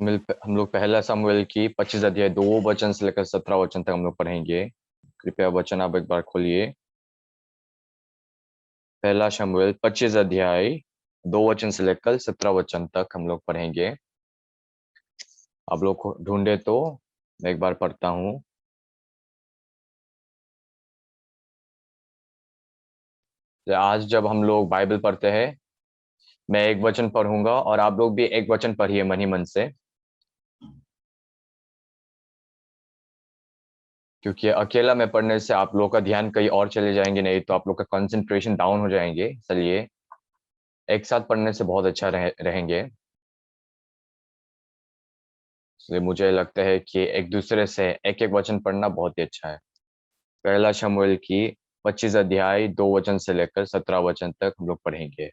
हम लोग पहला शमूएल की 25 अध्याय 2 वचन से लेकर 17 वचन तक हम लोग पढ़ेंगे। कृपया वचन आप एक बार खोलिए। पहला शमूएल 25 अध्याय 2 वचन से लेकर 17 वचन तक हम लोग पढ़ेंगे। आप लोग ढूंढे तो मैं एक बार पढ़ता हूँ। आज जब हम लोग बाइबल पढ़ते हैं, मैं एक वचन पढ़ूंगा और आप लोग भी एक वचन पढ़िए मन ही मन से, क्योंकि अकेला में पढ़ने से आप लोग का ध्यान कहीं और चले जाएंगे, नहीं तो आप लोग का कंसंट्रेशन डाउन हो जाएंगे। चलिए, एक साथ पढ़ने से बहुत अच्छा रहेंगे। इसलिए मुझे लगता है कि एक दूसरे से एक एक वचन पढ़ना बहुत ही अच्छा है। पहला शमूएल की 25 अध्याय 2 वचन से लेकर 17 वचन तक हम लोग पढ़ेंगे।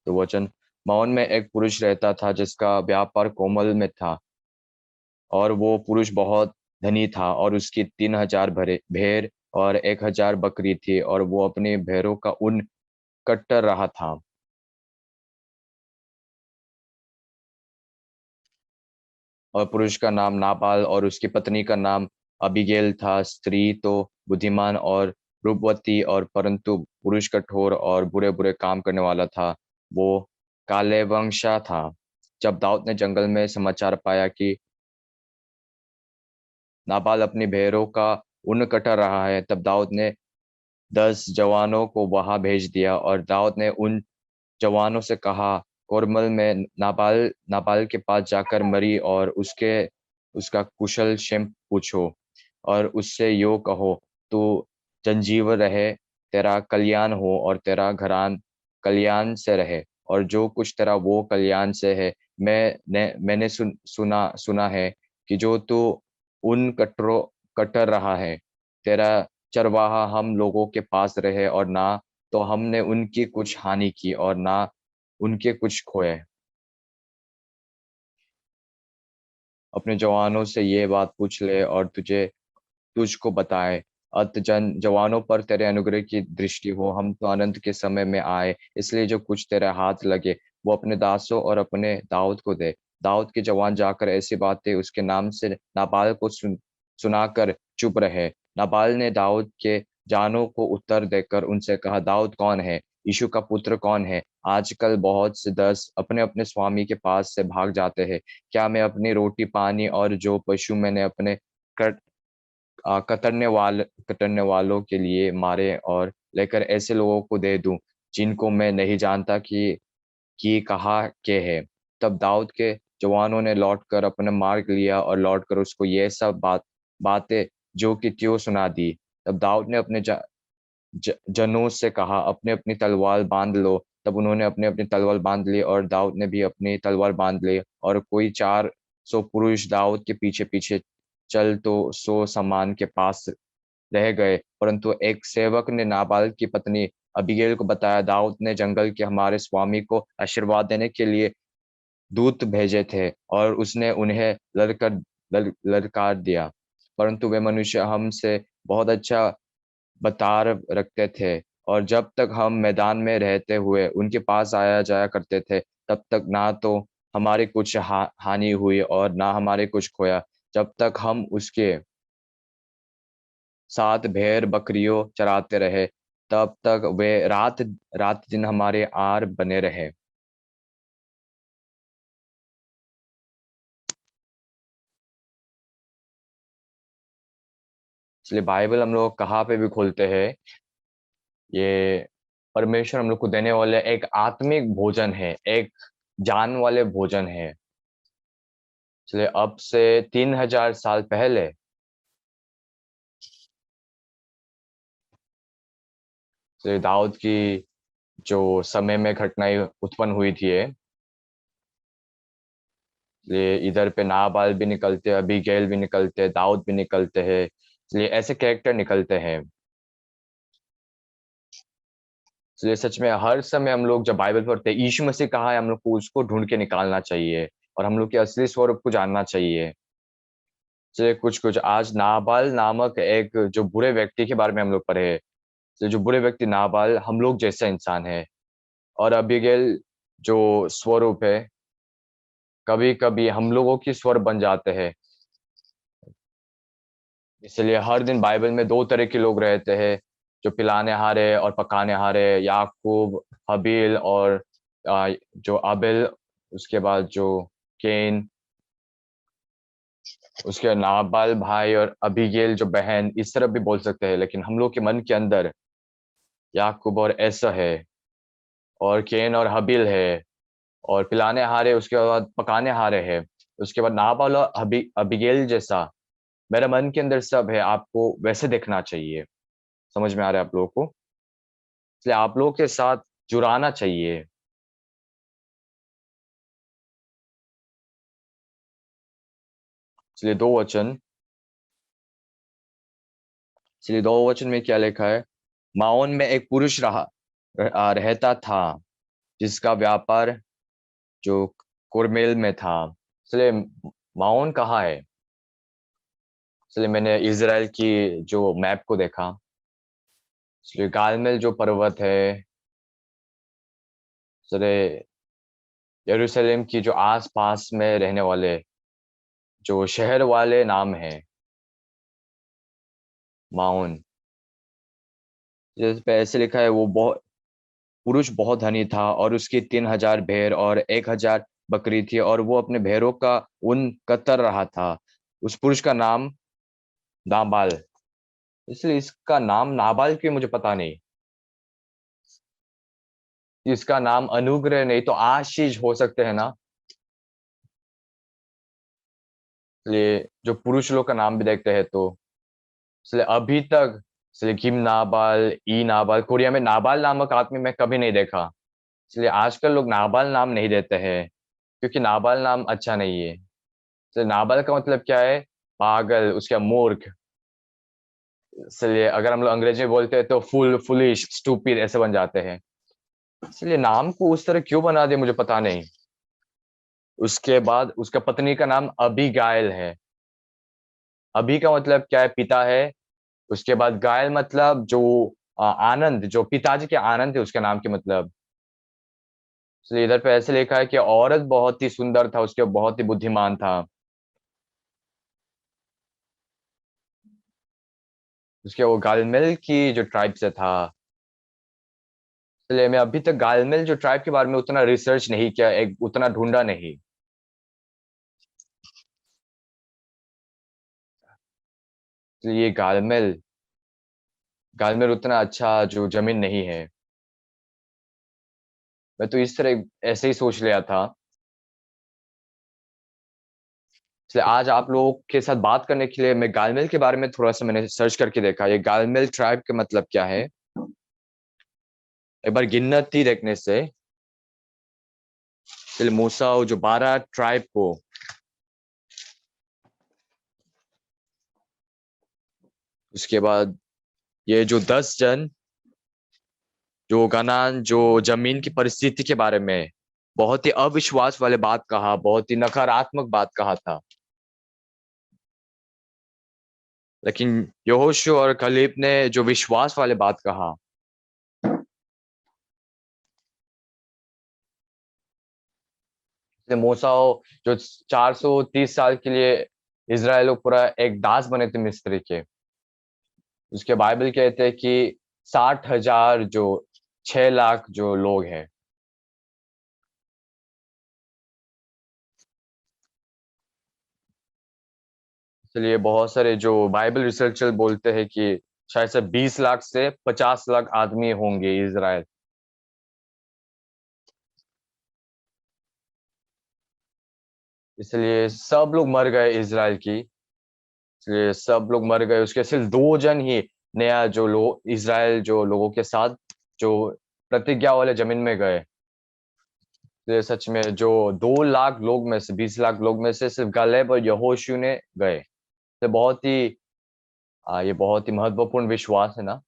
तो वचन, माओन में एक पुरुष रहता था जिसका व्यापार कोमल में था, और वो पुरुष बहुत धनी था, और उसकी 3,000 भेड़ और 1,000 बकरी थी, और वो अपने भेड़ों का ऊन कटर रहा था। और पुरुष का नाम नाबाल और उसकी पत्नी का नाम अबीगेल था। स्त्री तो बुद्धिमान और रूपवती, और परंतु पुरुष कठोर और बुरे बुरे काम करने वाला था। वो काले वंशा था। जब दाऊद ने जंगल में समाचार पाया कि नाबाल अपनी भेड़ों का ऊन कटर रहा है, तब दाऊद ने 10 जवानों को वहां भेज दिया। और दाऊद ने उन जवानों से कहा, कोरमल में नाबाल नाबाल के पास जाकर मरी और उसका कुशल क्षेम पूछो, और उससे यो कहो, तू जंजीव रहे, तेरा कल्याण हो, और तेरा घरान कल्याण से रहे, और जो कुछ तेरा वो कल्याण से है। मैंने सुना है कि जो तू उन कटर रहा है, तेरा चरवाहा हम लोगों के पास रहे, और ना तो हमने उनकी कुछ हानि की और ना उनके कुछ खोए। अपने जवानों से ये बात पूछ ले और तुझको बताए। अत जवानों पर तेरे अनुग्रह की दृष्टि हो। हम तो अनंत के समय में आए, इसलिए जो कुछ तेरे हाथ लगे वो अपने दासों और अपने दाऊद को दे। दाऊद के जवान जाकर ऐसी बातें उसके नाम से नाबाल को सुनाकर चुप रहे। नाबाल ने दाऊद के जानों को उत्तर देकर उनसे कहा, दाऊद कौन है? यीशु का पुत्र कौन है? आजकल बहुत से दस अपने अपने स्वामी के पास से भाग जाते हैं। क्या मैं अपनी रोटी पानी और जो पशु मैंने अपने कतरने वालों के लिए मारे और लेकर ऐसे लोगों को दे दूं जिनको मैं नहीं जानता कि कहाँ के है? तब दाऊद के जवानों ने लौटकर अपना मार्ग लिया और लौटकर उसको ये सब बातें जो कि त्यों सुना दी। तब दाऊद ने अपने जनों से कहा, अपने अपनी तलवार बांध लो। तब उन्होंने अपने अपनी तलवार बांध ली, और दाऊद ने भी अपनी तलवार बांध ली। और कोई 400 पुरुष दाऊद के पीछे पीछे चल तो 100 सामान के पास रह गए। परंतु एक सेवक ने नाबाल की पत्नी अबीगैल को बताया, दाऊद ने जंगल के हमारे स्वामी को आशीर्वाद देने के लिए दूत भेजे थे, और उसने उन्हें ललकार दिया। परंतु वे मनुष्य हमसे बहुत अच्छा बर्ताव रखते थे, और जब तक हम मैदान में रहते हुए उनके पास आया जाया करते थे, तब तक ना तो हमारी कुछ हानि हुई और ना हमारे कुछ खोया। जब तक हम उसके साथ भेड़ बकरियों चराते रहे, तब तक वे रात रात दिन हमारे आर बने रहे। इसलिए बाइबल हम लोग कहाँ पे भी खोलते हैं, ये परमेश्वर हम लोग को देने वाले एक आत्मिक भोजन है, एक जान वाले भोजन है। इसलिए अब से 3,000 साल पहले, इसलिए दाऊद की जो समय में घटनाएं उत्पन्न हुई थी, इसलिए इधर पे नाबाल भी निकलते हैं, अबीगैल भी निकलते हैं, दाऊद भी निकलते हैं। इसलिए ऐसे कैरेक्टर निकलते हैं। इसलिए सच में हर समय हम लोग जब बाइबल पढ़ते हैं, यीशु मसीह कहाँ है, हम लोग को उसको ढूंढ के निकालना चाहिए, और हम लोग के असली स्वरूप को जानना चाहिए। चलिए, कुछ कुछ आज नाबाल नामक एक जो बुरे व्यक्ति के बारे में हम लोग पढ़े। तो जो बुरे व्यक्ति नाबाल हम लोग जैसा इंसान है, और अबीगैल जो स्वरूप है, कभी-कभी हम लोगों की स्वर बन जाते हैं। इसलिए हर दिन बाइबल में 2 तरह के लोग रहते हैं, जो पिलाने-हारे और पकाने-हारे, याकूब, हबील और जो आबेल, उसके बाद जो कैन, उसके नाबाल भाई और अबीगैल जो बहन, इस तरह भी बोल सकते हैं। लेकिन हम लोग के मन के अंदर याकूब और एसा है, और कैन और हबील है, और पिलाने-हारे, उसके बाद पकाने-हारे है, उसके बाद नाबाल और अबीगैल जैसा मेरे मन के अंदर सब है, आपको वैसे देखना चाहिए। समझ में आ रहा है आप लोगों को? इसलिए आप लोगों के साथ जुड़ाना चाहिए। इसलिए 2 वचन इसलिए 2 वचन में क्या लिखा है? माओन में एक पुरुष रहता था, जिसका व्यापार जो कुरमेल में था। इसलिए माओन कहाँ है? इसलिए मैंने इज़राइल की जो मैप को देखा, इसलिए गालमेल जो पर्वत है, इसलिए यरूशलेम की जो आस-पास में रहने वाले जो शहर वाले नाम हैं, माओन। जिस पे ऐसे लिखा है, वो पुरुष बहुत धनी था और उसकी 3,000 भेड़ और 1,000 बकरी थी, और वो अपने भेड़ों का ऊन कतर रहा था। उस पुरुष का नाम नाबाल। इसलिए इसका नाम नाबाल क्यों, मुझे पता नहीं। इसका नाम अनुग्रह नहीं तो आशीष हो सकते हैं ना? इसलिए जो पुरुष लोग का नाम भी देखते हैं तो इसलिए अभी तक इसलिए किम नाबाल, ई नाबाल, कोरिया में नाबाल नामक आदमी मैं कभी नहीं देखा। इसलिए आजकल लोग नाबाल नाम नहीं देते हैं, क्योंकि नाबाल नाम अच्छा नहीं है। तो नाबाल का मतलब क्या है? पागल, उसका मूर्ख। इसलिए अगर हम लोग अंग्रेजी में बोलते हैं तो फुलिश, स्टूपिड ऐसे बन जाते हैं। इसलिए नाम को उस तरह क्यों बना दिया, मुझे पता नहीं। उसके बाद उसका पत्नी का नाम अबीगाइल है। अबी का मतलब क्या है? पिता है। उसके बाद गायल मतलब जो आनंद, जो पिताजी के आनंद है उसके नाम के मतलब। इसलिए इधर पे ऐसे लिखा है कि औरत बहुत ही सुंदर था, उसके बहुत ही बुद्धिमान था। उसके वो गालमेल की जो ट्राइब से था। इसलिए मैं अभी तक गालमेल जो ट्राइब के बारे में उतना रिसर्च नहीं किया, एक उतना ढूँढा नहीं। तो ये गालमेल उतना अच्छा जो ज़मीन नहीं है। मैं तो इस तरह ऐसे ही सोच लिया था। इसलिए आज आप लोगों के साथ बात करने के लिए मैं गालमेल के बारे में थोड़ा-सा मैंने सर्च करके देखा। ये गालमेल ट्राइब का मतलब क्या है? एक बार गिनती देखने से चलिए मूसा और जो 12 ट्राइब को, उसके बाद ये जो 10 जन जो कनान जो ज़मीन की परिस्थिति के बारे में बहुत ही अविश्वास वाले बात कहा, बहुत ही नकारात्मक बात कहा था। लेकिन यहोशू और कलीब ने जो विश्वास वाले बात कहा, जैसे मूसा जो 430 साल के लिए इज़राइल लोग पूरा एक दास बने थे मिस्र के। उसके बाइबल कहते हैं कि 60,000 जो 6 लाख जो लोग हैं। इसलिए बहुत सारे जो बाइबल रिसर्चर बोलते हैं कि शायद से 20 लाख से 50 लाख आदमी होंगे इज़राइल। इसलिए सब लोग मर गए इज़राइल की, इसलिए सब लोग मर गए, उसके सिर्फ़ 2 जन ही नया जो इज़राइल जो लोगों के साथ जो प्रतिज्ञा वाले ज़मीन में गए। ये सच में जो 2 लाख लोग में से 20 लाख लोग में से सिर्फ़ गालेब और यहोशू ने गए। ये बहुत ही ये बहुत ही महत्वपूर्ण विश्वास है ना?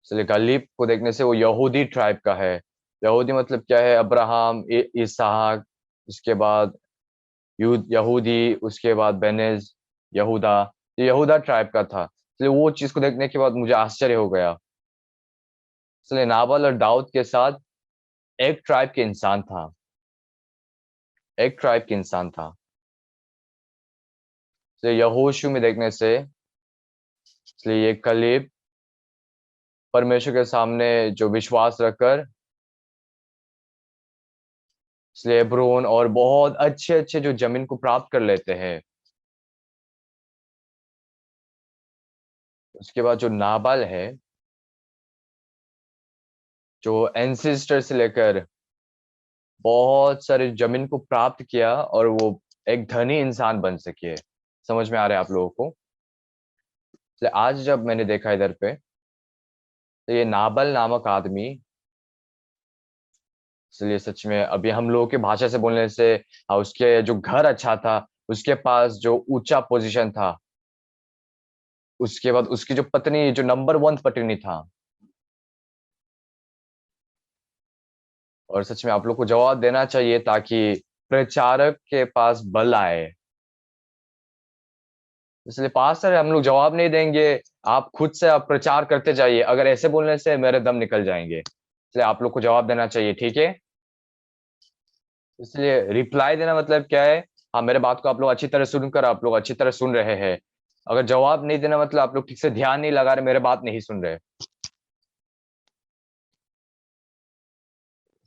इसलिए गालिब को देखने से वो यहूदी ट्राइब का है। यहूदी मतलब क्या है? अब्राहम, इसहाक, उसके बाद यहूदी, उसके बाद बेनेज़, यहूदा। ये यहूदा ट्राइब का था। इसलिए वो चीज़ को देखने के बाद मुझे आश्चर्य हो गया। इसलिए नाबाल और दाऊद के साथ एक ट्राइब के इंसान था। एक ट्राइब के इंसान था। इसलिए यहोशू में देखने से, इसलिए ये कलीब परमेश्वर के सामने जो विश्वास रखकर, इसलिए हेब्रोन और बहुत अच्छे अच्छे जो जमीन को प्राप्त कर लेते हैं। उसके बाद जो नाबाल है, जो एंसेस्टर से लेकर बहुत सारे जमीन को प्राप्त किया और वो एक धनी इंसान बन सके। समझ में आ रहा है आप लोगों को? इसलिए आज जब मैंने देखा इधर पे, तो ये नाबल नामक आदमी, इसलिए सच में अभी हम लोगों की भाषा से बोलने से, उसके जो घर अच्छा था, उसके पास जो ऊंचा पोजीशन था, उसके बाद उसकी जो पत्नी, जो नंबर वन पत्नी था, और सच में आप लोग को जवाब देना चाहिए ताकि प्रचारक के पास बल आए। इसलिए पास्टर हम लोग जवाब नहीं देंगे, आप खुद से आप प्रचार करते जाइए, अगर ऐसे बोलने से मेरे दम निकल जाएंगे, इसलिए आप लोग को जवाब देना चाहिए, ठीक है? इसलिए रिप्लाई देना मतलब क्या है? हाँ, मेरे बात को आप लोग अच्छी तरह सुनकर आप लोग अच्छी तरह सुन रहे हैं। अगर जवाब नहीं देना मतलब आप लोग ठीक से ध्यान नहीं लगा रहे, मेरे बात नहीं सुन रहे।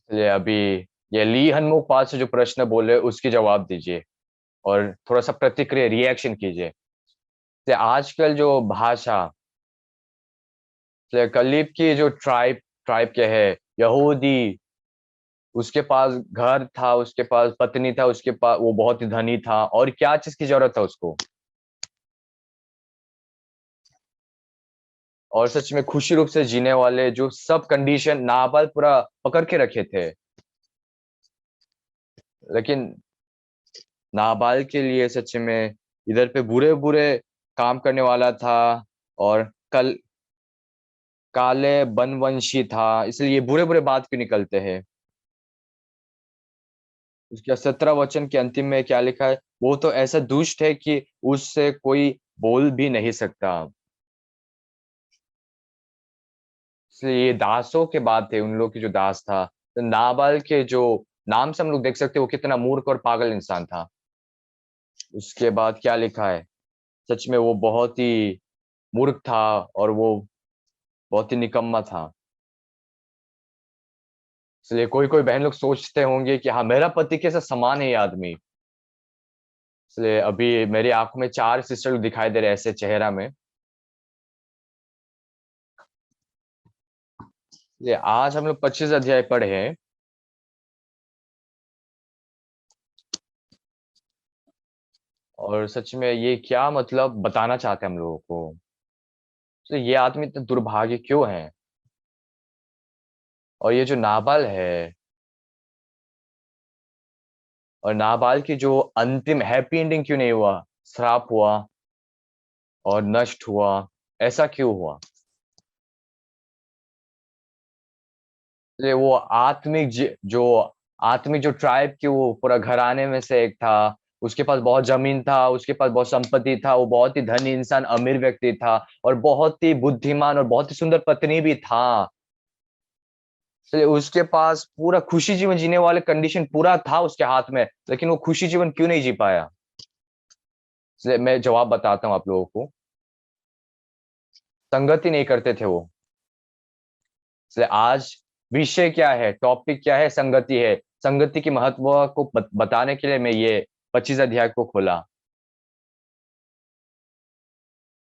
इसलिए अभी ये ली हनमुख पाल से जो प्रश्न बोले उसकी जवाब दीजिए और थोड़ा सा प्रतिक्रिया रिएक्शन कीजिए। इसलिए आजकल जो भाषा, इसलिए कलीब की जो ट्राइब ट्राइब के है, यहूदी, उसके पास घर था, उसके पास पत्नी था, उसके पास वो बहुत ही धनी था, और क्या चीज की जरूरत था उसको? और सच में खुशी रूप से जीने वाले जो सब कंडीशन नाबाल पूरा पकड़ के रखे थे। लेकिन नाबाल के लिए सच में इधर पे बुरे बुरे काम करने वाला था, और कल काले बनवंशी था, इसलिए ये बुरे बुरे बात क्यों निकलते हैं? उसके 17 वचन के अंतिम में क्या लिखा है? वो तो ऐसा दुष्ट है कि उससे कोई बोल भी नहीं सकता। इसलिए ये दासों के बात थे, उन लोग की जो दास था, तो नाबाल के जो नाम से हम लोग देख सकते हैं वो कितना मूर्ख और पागल इंसान था। उसके बाद क्या लिखा है? सच में वो बहुत ही मूर्ख था, और वो बहुत ही निकम्मा था। इसलिए कोई कोई बहन लोग सोचते होंगे कि हाँ, मेरा पति कैसा समान है ये आदमी। इसलिए अभी मेरी आंखों में 4 सिस्टर दिखाई दे रहे हैं ऐसे चेहरा में। ये आज हम लोग 25 अध्याय पढ़े हैं, और सच में ये क्या मतलब बताना चाहते हैं हम लोगों को? तो ये आदमी इतना दुर्भाग्य क्यों है? और ये जो नाबाल है, और नाबाल की जो अंतिम हैप्पी एंडिंग क्यों नहीं हुआ? श्राप हुआ और नष्ट हुआ, ऐसा क्यों हुआ? इसलिए वो आत्मिक जो ट्राइब की वो पूरा घराने में से एक था, उसके पास बहुत जमीन था, उसके पास बहुत संपत्ति था, वो बहुत ही धनी इंसान, अमीर व्यक्ति था, और बहुत ही बुद्धिमान और बहुत ही सुंदर पत्नी भी था। इसलिए उसके पास पूरा खुशी जीवन जीने वाले कंडीशन पूरा था उसके हाथ में, लेकिन वो खुशी जीवन क्यों नहीं जी पाया? इसलिए मैं जवाब बताता हूँ आप लोगों को। संगति नहीं करते थे वो। इसलिए आज विषय क्या है, टॉपिक क्या है? संगति है। संगति की महत्व को बताने के लिए मैं ये 25 अध्याय को खोला।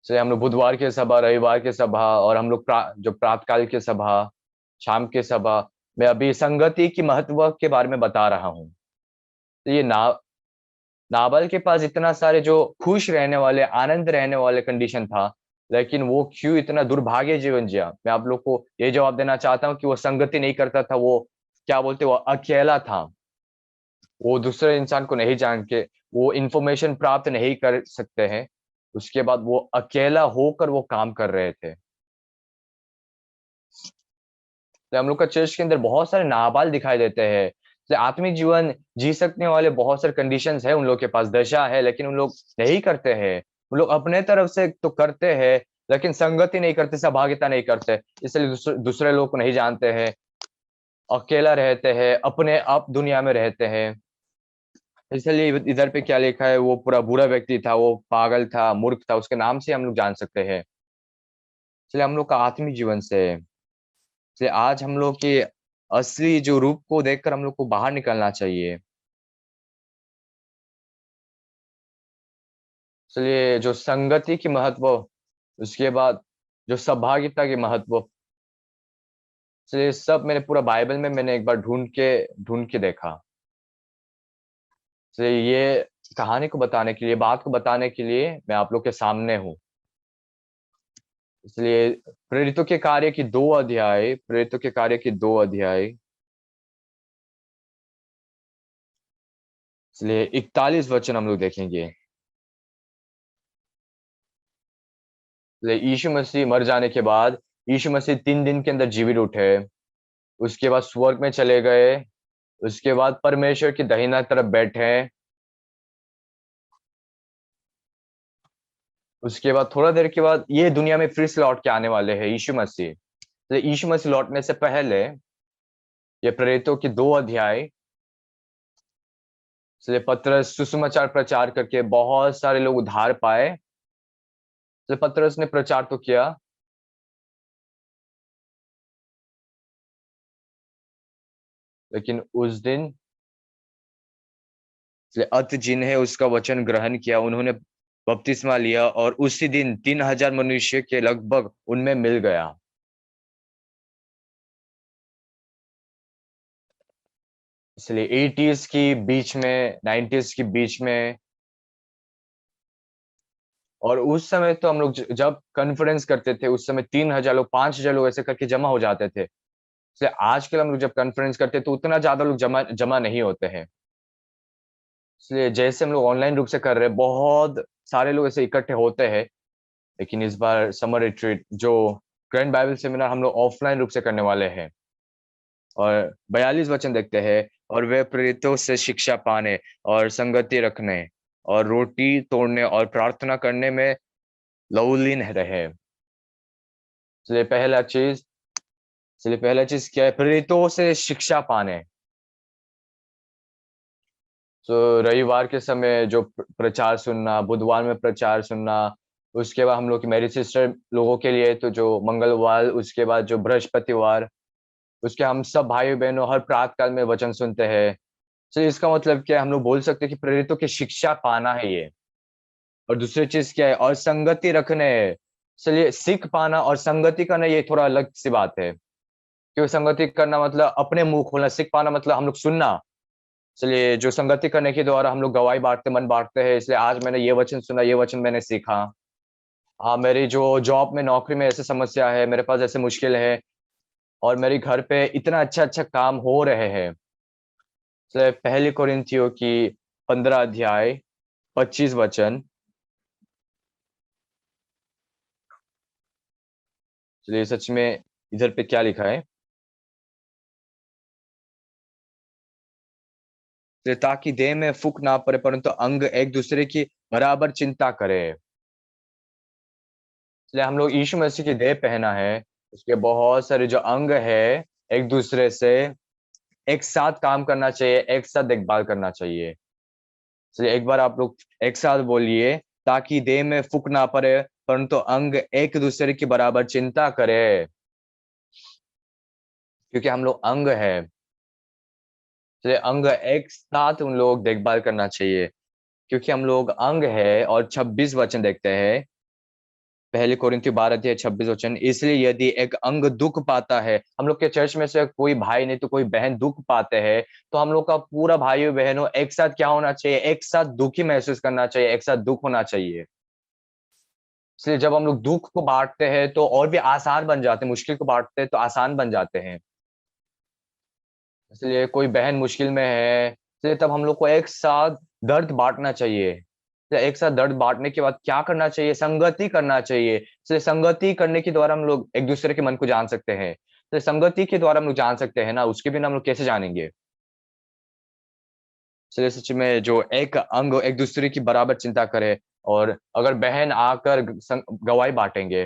इसलिए हम लोग बुधवार की सभा, रविवार की सभा, और हम लोग जो प्रातःकाल की सभा, शाम की सभा, मैं अभी संगति की महत्व के बारे में बता रहा हूँ। तो ये नाबाल के पास इतना सारे जो खुश रहने वाले, आनंद रहने वाले कंडीशन था, लेकिन वो क्यों इतना दुर्भाग्य जीवन जिया? मैं आप लोग को ये जवाब देना चाहता हूँ कि वो संगति नहीं करता था, वो क्या बोलते, वो अकेला था। वो दूसरे इंसान को नहीं जान के वो इंफॉर्मेशन प्राप्त नहीं कर सकते हैं, उसके बाद वो अकेला होकर वो काम कर रहे थे। तो हम लोग का चर्च के अंदर बहुत सारे नाबाल दिखाई देते हैं। तो आत्मिक जीवन जी सकने वाले बहुत सारे कंडीशंस है, उन लोग के पास दशा है, लेकिन उन लोग नहीं करते हैं। उन लोग अपने तरफ से तो करते हैं, लेकिन संगति नहीं करते, सहभागिता नहीं करते, इसलिए दूसरे लोग को नहीं जानते हैं, अकेला रहते हैं, अपने आप दुनिया में रहते हैं। इसलिए इधर पे क्या लिखा है, वो पूरा बुरा व्यक्ति था, वो पागल था, मूर्ख था, उसके नाम से हम लोग जान सकते हैं। इसलिए हम लोग का आत्मिक जीवन से, इसलिए आज हम लोग के असली जो रूप को देखकर हम लोग को बाहर निकलना चाहिए। इसलिए जो संगति की महत्व, उसके बाद जो सहभागिता के महत्व, इसलिए सब मैंने पूरा बाइबल में मैंने एक बार ढूंढ के देखा। इसलिए ये कहानी को बताने के लिए, बात को बताने के लिए मैं आप लोग के सामने हूँ। इसलिए प्रेरितों के कार्य की 2 अध्याय, इसलिए 41 वचन हम लोग देखेंगे। इसलिए यीशु मसीह मर जाने के बाद, यीशु मसीह 3 दिन के अंदर जीवित उठे, उसके बाद स्वर्ग में चले गए, उसके बाद परमेश्वर की दाहिना तरफ बैठे, उसके बाद थोड़ा देर के बाद ये दुनिया में फिर से लौट के आने वाले हैं यीशु मसीह। तो यीशु मसीह लौटने से पहले ये प्रेरितों की 2 अध्याय, इसलिए पतरस सुसमाचार प्रचार करके बहुत सारे लोग उद्धार पाए। इसलिए पतरस ने प्रचार तो किया, लेकिन उस दिन इसलिए अत जिन्हें उसका वचन ग्रहण किया, उन्होंने बपतिस्मा लिया, और उसी दिन 3,000 मनुष्य के लगभग उनमें मिल गया। इसलिए 80s की बीच में, 90s की बीच में, और उस समय तो हम लोग जब कॉन्फ्रेंस करते थे, उस समय 3,000 लोग, 5,000 लोग ऐसे करके जमा हो जाते थे। इसलिए आजकल हम लोग जब कॉन्फ्रेंस करते हैं तो उतना ज्यादा लोग जमा जमा नहीं होते हैं। इसलिए जैसे हम लोग ऑनलाइन रूप से कर रहे हैं, बहुत सारे लोग ऐसे इकट्ठे होते हैं। लेकिन इस बार समर रिट्रीट जो ग्रैंड बाइबल सेमिनार हम लोग ऑफलाइन रूप से करने वाले हैं। और 42 वचन देखते हैं, और वे प्रेरितों से शिक्षा पाने और संगति रखने और रोटी तोड़ने और प्रार्थना करने में लवलीन रहे। इसलिए पहला चीज क्या है, प्रेरितों से शिक्षा पाने। तो रविवार के समय जो प्रचार सुनना, बुधवार में प्रचार सुनना, उसके बाद हम लोग की मेरी सिस्टर लोगों के लिए तो जो मंगलवार, उसके बाद जो बृहस्पतिवार, उसके हम सब भाई बहनों हर प्रातः काल में वचन सुनते हैं। तो इसका मतलब क्या है, हम लोग बोल सकते हैं कि प्रेरितों की शिक्षा पाना है ये। और दूसरी चीज क्या है, और संगति रखने है। चलिए, सीख पाना और संगति करना ये थोड़ा अलग सी बात है। क्योंकि संगति करना मतलब अपने मुंह खोलना, सीख पाना मतलब हम लोग सुनना। चलिए, जो संगति करने के द्वारा हम लोग गवाही बांटते, मन बांटते हैं, इसलिए आज मैंने ये वचन सुना, ये वचन मैंने सीखा। हाँ, मेरी जो जॉब में, नौकरी में ऐसे समस्या है, मेरे पास ऐसे मुश्किल है, और मेरे घर पे इतना अच्छा अच्छा काम हो रहे हैं। इसलिए पहली कोरिन्थियों की 15 अध्याय 25 वचन। चलिए, सच में इधर पे क्या लिखा है, इसलिए ताकि देह में फूक ना पड़े, परंतु अंग एक दूसरे की बराबर चिंता करे। इसलिए हम लोग यीशु मसीह की देह पहना है, उसके बहुत सारे जो अंग है, एक दूसरे से एक साथ काम करना चाहिए, एक साथ देखभाल करना चाहिए। इसलिए एक बार आप लोग एक साथ बोलिए, ताकि देह में फूक ना पड़े, परंतु अंग एक दूसरे की बराबर चिंता करे। क्योंकि हम लोग अंग है, इसलिए अंग एक साथ उन लोग देखभाल करना चाहिए। क्योंकि हम लोग अंग है। और 26 वचन देखते हैं, पहले कोरिन्थियों 12 अध्याय 26 वचन। इसलिए यदि एक अंग दुख पाता है, हम लोग के चर्च में से कोई भाई नहीं तो कोई बहन दुख पाते हैं, तो हम लोग का पूरा भाइयों बहनों एक साथ क्या होना चाहिए, एक साथ दुखी महसूस करना चाहिए, एक साथ दुख होना चाहिए। इसलिए जब हम लोग दुख को बांटते हैं तो और भी आसान बन जाते हैं, मुश्किल को बांटते हैं तो आसान बन जाते हैं। इसलिए कोई बहन मुश्किल में है, इसलिए तब हम लोग को एक साथ दर्द बांटना चाहिए। तो एक साथ दर्द बांटने के बाद क्या करना चाहिए, संगति करना चाहिए। इसलिए संगति करने के द्वारा हम लोग एक दूसरे के मन को जान सकते हैं। तो संगति के द्वारा हम लोग जान सकते हैं ना, उसके बिना हम लोग कैसे जानेंगे। इसलिए सच में जो एक अंग एक दूसरे की बराबर चिंता करे, और अगर बहन आकर गवाही बांटेंगे,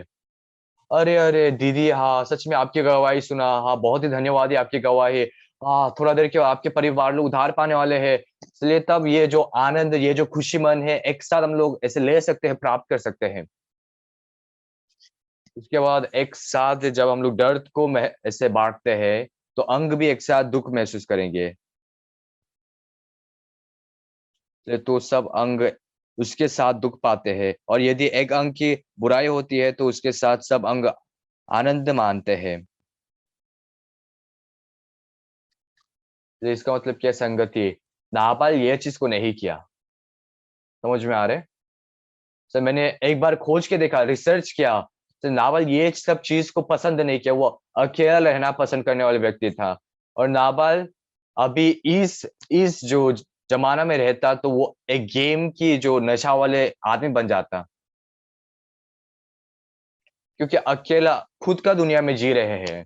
अरे अरे दीदी, हाँ सच में आपकी गवाही सुना, हाँ बहुत ही धन्यवाद है आपकी गवाही। थोड़ा देर के बाद आपके परिवार लोग उधार पाने वाले हैं, इसलिए तब ये जो आनंद, ये जो खुशी मन है, एक साथ हम लोग ऐसे ले सकते हैं, प्राप्त कर सकते हैं। उसके बाद एक साथ जब हम लोग दर्द को ऐसे बाँटते हैं, तो अंग भी एक साथ दुःख महसूस करेंगे। तो सब अंग उसके साथ दुःख पाते हैं, और यदि एक अंग की बुराई होती है, तो उसके साथ सब अंग आनंद मानते हैं। तो इसका मतलब क्या है संगति? नाबाल ये चीज़ को नहीं किया। समझ में आ रहा है? सर मैंने एक बार खोज के देखा, रिसर्च किया, तो नाबाल ये सब चीज़ को पसंद नहीं किया, वो अकेला रहना पसंद करने वाला व्यक्ति था। और नाबाल अभी इस जो ज़माना में रहता, तो वो एक गेम की जो नशा वाले आदमी बन जाता। क्योंकि अकेला खुद का दुनिया में जी रहे हैं।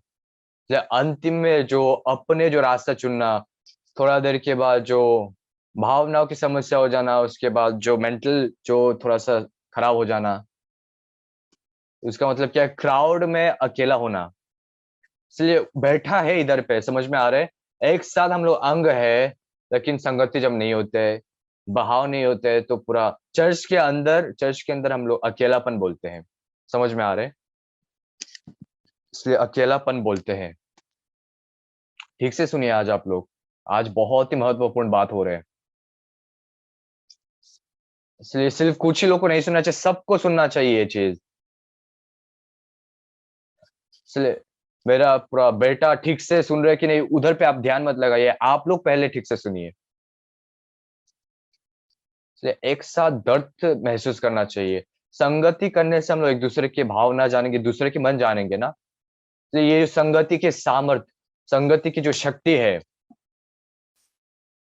या अंतिम में जो अपने जो रास्ता चुनना, थोड़ा देर के बाद जो भावनाओं की समस्या हो जाना, उसके बाद जो मेंटल जो थोड़ा-सा खराब हो जाना, उसका मतलब क्या है क्राउड में अकेला होना। इसलिए बैठा है इधर पे, समझ में आ रहा है? एक साथ हम लोग अंग है, लेकिन संगति जब नहीं होते, बहाव नहीं होते, तो पूरा चर्च के अंदर हम लोग अकेलापन बोलते हैं। समझ में आ रहा है? इसलिए अकेलापन बोलते हैं। ठीक से सुनिए आज आप लोग, आज बहुत ही महत्वपूर्ण बात हो रहे हैं। इसलिए सिर्फ़ कुछ ही लोग को नहीं सुनना चाहिए, सबको सुनना चाहिए ये चीज़। इसलिए मेरा पूरा बेटा ठीक से सुन रहे हैं कि नहीं, उधर पे आप ध्यान मत लगाइए, आप लोग पहले ठीक से सुनिए। इसलिए एक साथ दर्द महसूस करना चाहिए। संगति करने से हम लोग एक-दूसरे की भावना जानेंगे, दूसरे की मन जानेंगे ना, तो ये संगति के सामर्थ्य, संगति की जो शक्ति है,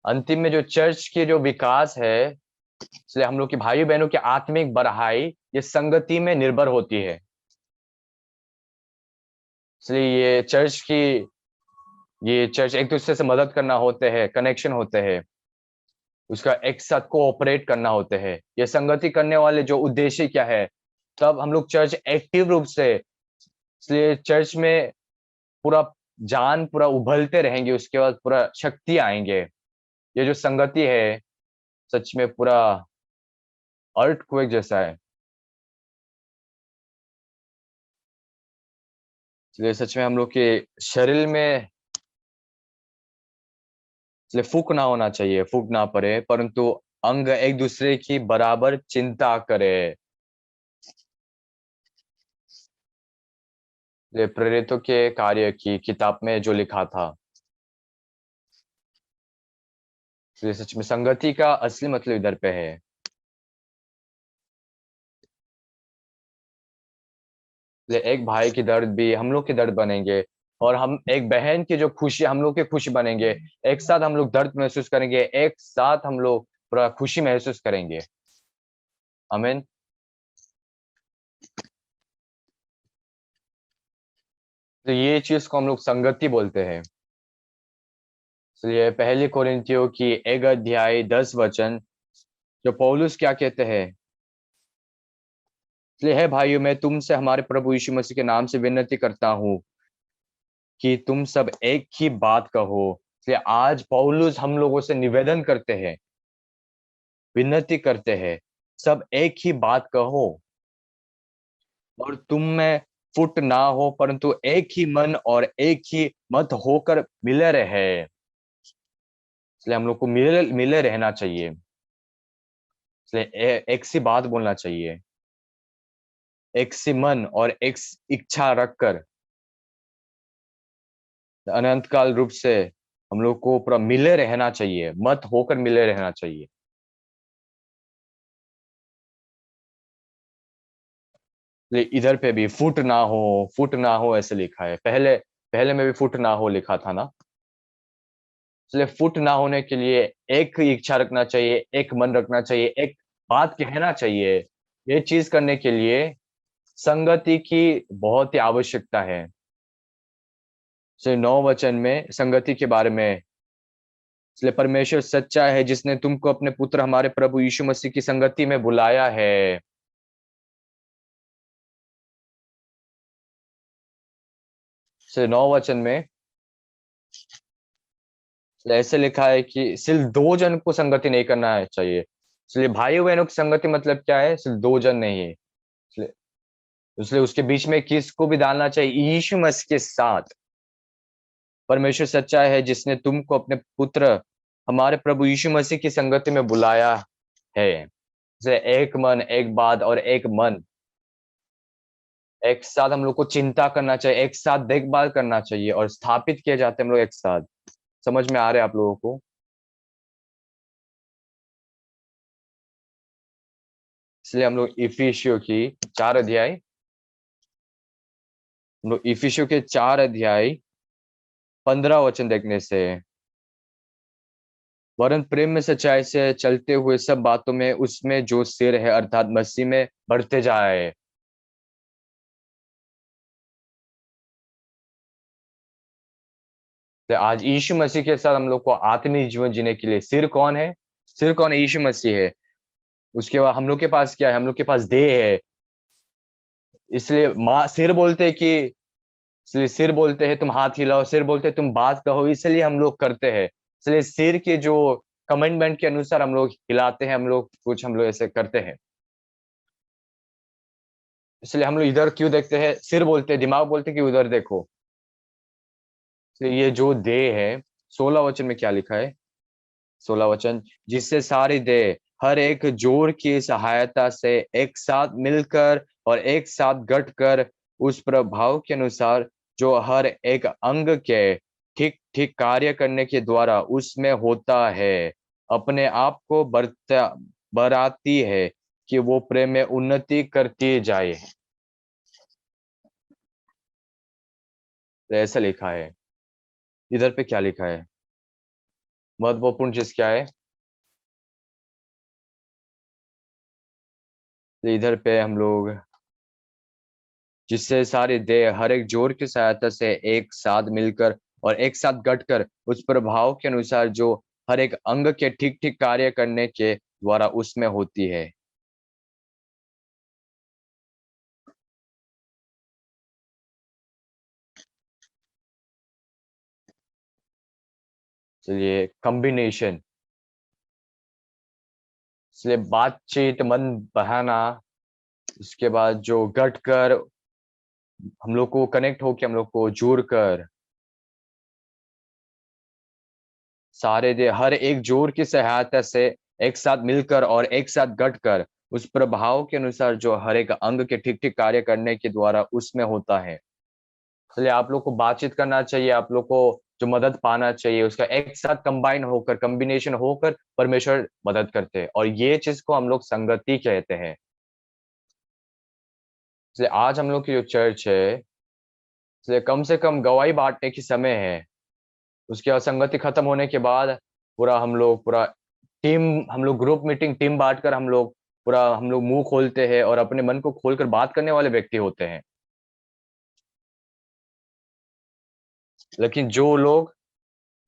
अंतिम में जो चर्च की जो विकास है, इसलिए हम लोग के भाई-बहनों की आत्मिक बढ़ाई, ये संगति में निर्भर होती है। इसलिए ये चर्च एक-दूसरे से मदद करना होते हैं, कनेक्शन होते हैं, उसका एक साथ कोऑपरेट करना होते हैं। ये संगति करने वाले जो उद्देश्य क्या है, तब हम लोग चर्च एक्टिव रूप से, इसलिए चर्च में पूरा पूरा उभलते रहेंगे, उसके बाद पूरा शक्ति आएँगे। ये जो संगति है, सच में पूरा अर्थक्वेक जैसा है। इसलिए सच में हम लोग के शरीर में इसलिए फूँक ना होना चाहिए, फूँक ना पड़े, परंतु अंग एक-दूसरे की बराबर चिंता करें। ये प्रेरितों के कार्य की किताब में जो लिखा था, ये सच में संगति का असली मतलब इधर पे है। ये एक भाई की दर्द भी हम लोग के दर्द बनेंगे, और हम एक बहन की जो खुशी हम लोग की खुशी बनेंगे। एक साथ हम लोग दर्द महसूस करेंगे, एक साथ हम लोग पूरा खुशी महसूस करेंगे। आमीन। तो ये चीज़ को हम लोग संगति बोलते हैं। इसलिए पहली कोरिन्थियों की 1 अध्याय 10 वचन, जो पौलुस क्या कहते हैं, इसलिए हे भाइयों, मैं तुमसे हमारे प्रभु यीशु मसीह के नाम से विनती करता हूँ कि तुम सब एक ही बात कहो। इसलिए आज पौलुस हम लोगों से निवेदन करते हैं, विनती करते हैं, सब एक ही बात कहो, और तुम में फुट ना हो, परंतु एक ही मन और एक ही मत होकर मिले रहे। इसलिए हम लोग को मिले मिले रहना चाहिए। इसलिए एक सी बात बोलना चाहिए, एक सी मन और एक इच्छा रखकर अनंत काल रूप से हम लोग को पूरा मिले रहना चाहिए, मत होकर मिले रहना चाहिए। इधर पे भी फुट ना हो ऐसे लिखा है। पहले पहले में भी फुट ना हो लिखा था ना? इसलिए फुट ना होने के लिए एक ही इच्छा रखना चाहिए, एक मन रखना चाहिए, एक बात कहना चाहिए। ये चीज़ करने के लिए संगति की बहुत ही आवश्यकता है। जैसे 9 वचन में संगति के बारे में, इसलिए परमेश्वर सच्चा है जिसने तुमको अपने पुत्र हमारे प्रभु यीशु मसीह की संगति में बुलाया है। जैसे 9 वचन में, ऐसे लिखा है कि सिर्फ दो जन को संगति नहीं करना है चाहिए। इसलिए भाई बहनों की संगति मतलब क्या है? सिर्फ दो जन नहीं है। इसलिए इसलिए उसके बीच में किसको भी डालना चाहिए? यीशु मसीह के साथ। परमेश्वर सच्चा है जिसने तुमको अपने पुत्र हमारे प्रभु यीशु मसीह की संगति में बुलाया है। जैसे एक मन, एक बात और एक मन, एक साथ हम लोग को चिंता करना चाहिए, एक साथ देखभाल करना चाहिए और स्थापित किए जाते हैं हम लोग एक साथ। समझ में आ रहे हैं आप लोगों को? इसलिए हम लोग इफिसियों की 4 अध्याय, हम लोग इफिसियों के 4 अध्याय 15 वचन देखने से, वरन प्रेम में सच्चाई से चलते हुए सब बातों में उसमें जो सिर है अर्थात मसीह में बढ़ते जाए। तो आज यीशु मसीह के साथ हम लोग को आत्मिक जीवन जीने के लिए सिर कौन है? सिर कौन है? यीशु मसीह है। उसके बाद हम लोग के पास क्या है? हम लोग के पास देह है। इसलिए माँ सिर बोलते हैं कि, इसलिए सिर बोलते हैं तुम हाथ हिलाओ, सिर बोलते हैं तुम बात कहो, इसलिए हम लोग करते हैं। इसलिए सिर के जो कमेंडमेंट के अनुसार हम लोग हिलाते हैं, हम लोग कुछ हम लोग ऐसे करते हैं। इसलिए हम लोग इधर क्यों देखते हैं? सिर बोलते हैं, दिमाग बोलते हैं कि उधर देखो। इसलिए ये जो देह है, 16 वचन में क्या लिखा है? 16 वचन, जिससे सारी देह हर एक जोड़ की सहायता से एक साथ मिलकर और एक साथ गठकर उस प्रभाव के अनुसार जो हर एक अंग के ठीक ठीक कार्य करने के द्वारा उसमें होता है, अपने आप को बढ़ाती है कि वो प्रेम में उन्नति करती जाए। तो ऐसा लिखा है। इधर पे क्या लिखा है? महत्वपूर्ण चीज क्या है? तो इधर पे हम लोग, जिससे सारे देह हर एक जोड़ की सहायता से एक साथ मिलकर और एक साथ गठकर उस प्रभाव के अनुसार जो हर एक अंग के ठीक ठीक कार्य करने के द्वारा उसमें होती है। चलिए कॉम्बिनेशन, इसलिए बातचीत, मन बहाना, उसके बाद जो गठकर हम लोग को कनेक्ट होके हम लोग को जुड़ कर सारे दे हर एक जोड़ की सहायता से एक साथ मिलकर और एक साथ गठकर उस प्रभाव के अनुसार जो हर एक अंग के ठीक ठीक कार्य करने के द्वारा उसमें होता है। इसलिए आप लोग को बातचीत करना चाहिए, आप लोग को जो मदद पाना चाहिए उसका एक साथ कंबाइन होकर, कॉम्बिनेशन होकर परमेश्वर मदद करते हैं और ये चीज को हम लोग संगति कहते हैं। इसलिए आज हम लोग की जो चर्च है, इसलिए कम से कम गवाही बांटने की समय है। उसके बाद संगति खत्म होने के बाद पूरा टीम, हम लोग ग्रुप मीटिंग टीम बांटकर हम लोग मुंह खोलते हैं और अपने मन को खोलकर बात करने वाले व्यक्ति होते हैं। लेकिन जो लोग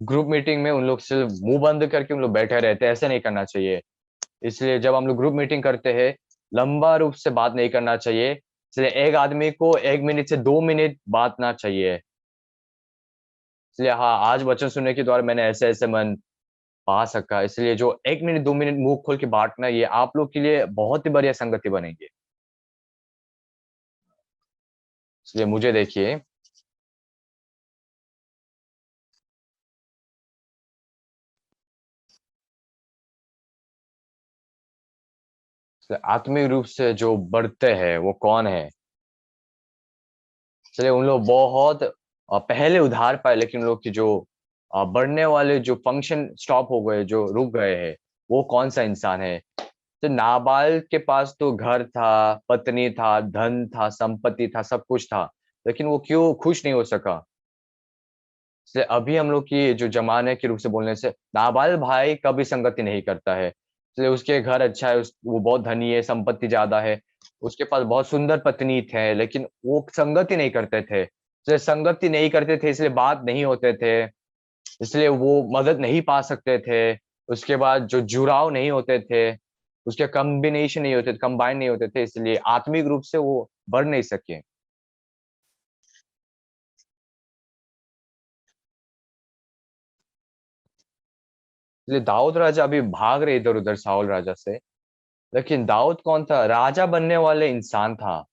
ग्रुप मीटिंग में, उन लोग सिर्फ मुंह बंद करके उन लोग बैठे रहते हैं, ऐसा नहीं करना चाहिए। इसलिए जब हम लोग ग्रुप मीटिंग करते हैं, लंबा रूप से बात नहीं करना चाहिए। इसलिए एक आदमी को 1 मिनट से 2 मिनट बांटना चाहिए। इसलिए हाँ, आज वचन सुनने के द्वारा मैंने ऐसे ऐसे मन पा सका, इसलिए जो 1 मिनट 2 मिनट मुंह खोल के बांटना, ये आप लोग के लिए बहुत ही बढ़िया संगति बनेंगे। इसलिए मुझे देखिए, इसलिए आत्मिक रूप से जो बढ़ते हैं वो कौन है? चलिए उन लोग बहुत पहले उधार पाए, लेकिन उन लोग की जो बढ़ने वाले जो फंक्शन स्टॉप हो गए, जो रुक गए हैं, वो कौन सा इंसान है? तो नाबाल के पास तो घर था, पत्नी था, धन था, संपत्ति था, सब कुछ था, लेकिन वो क्यों खुश नहीं हो सका? इसलिए अभी हम लोग की जो जमाने के रूप से बोलने से, नाबाल भाई कभी संगति नहीं करता है। इसलिए उसके घर अच्छा है, वो बहुत धनी है, संपत्ति ज्यादा है, उसके पास बहुत सुंदर पत्नी थे, लेकिन वो संगति नहीं करते थे। इसलिए संगति नहीं करते थे, इसलिए बात नहीं होते थे, इसलिए वो मदद नहीं पा सकते थे। उसके बाद जो जुड़ाव नहीं होते थे, उसके कॉम्बिनेशन नहीं होते थे, कंबाइन नहीं होते थे, इसलिए आत्मिक रूप से वो बढ़ नहीं सके। इसलिए दाऊद राजा अभी भाग रहे इधर-उधर शाऊल राजा से, लेकिन दाऊद कौन था? राजा बनने वाले इंसान था।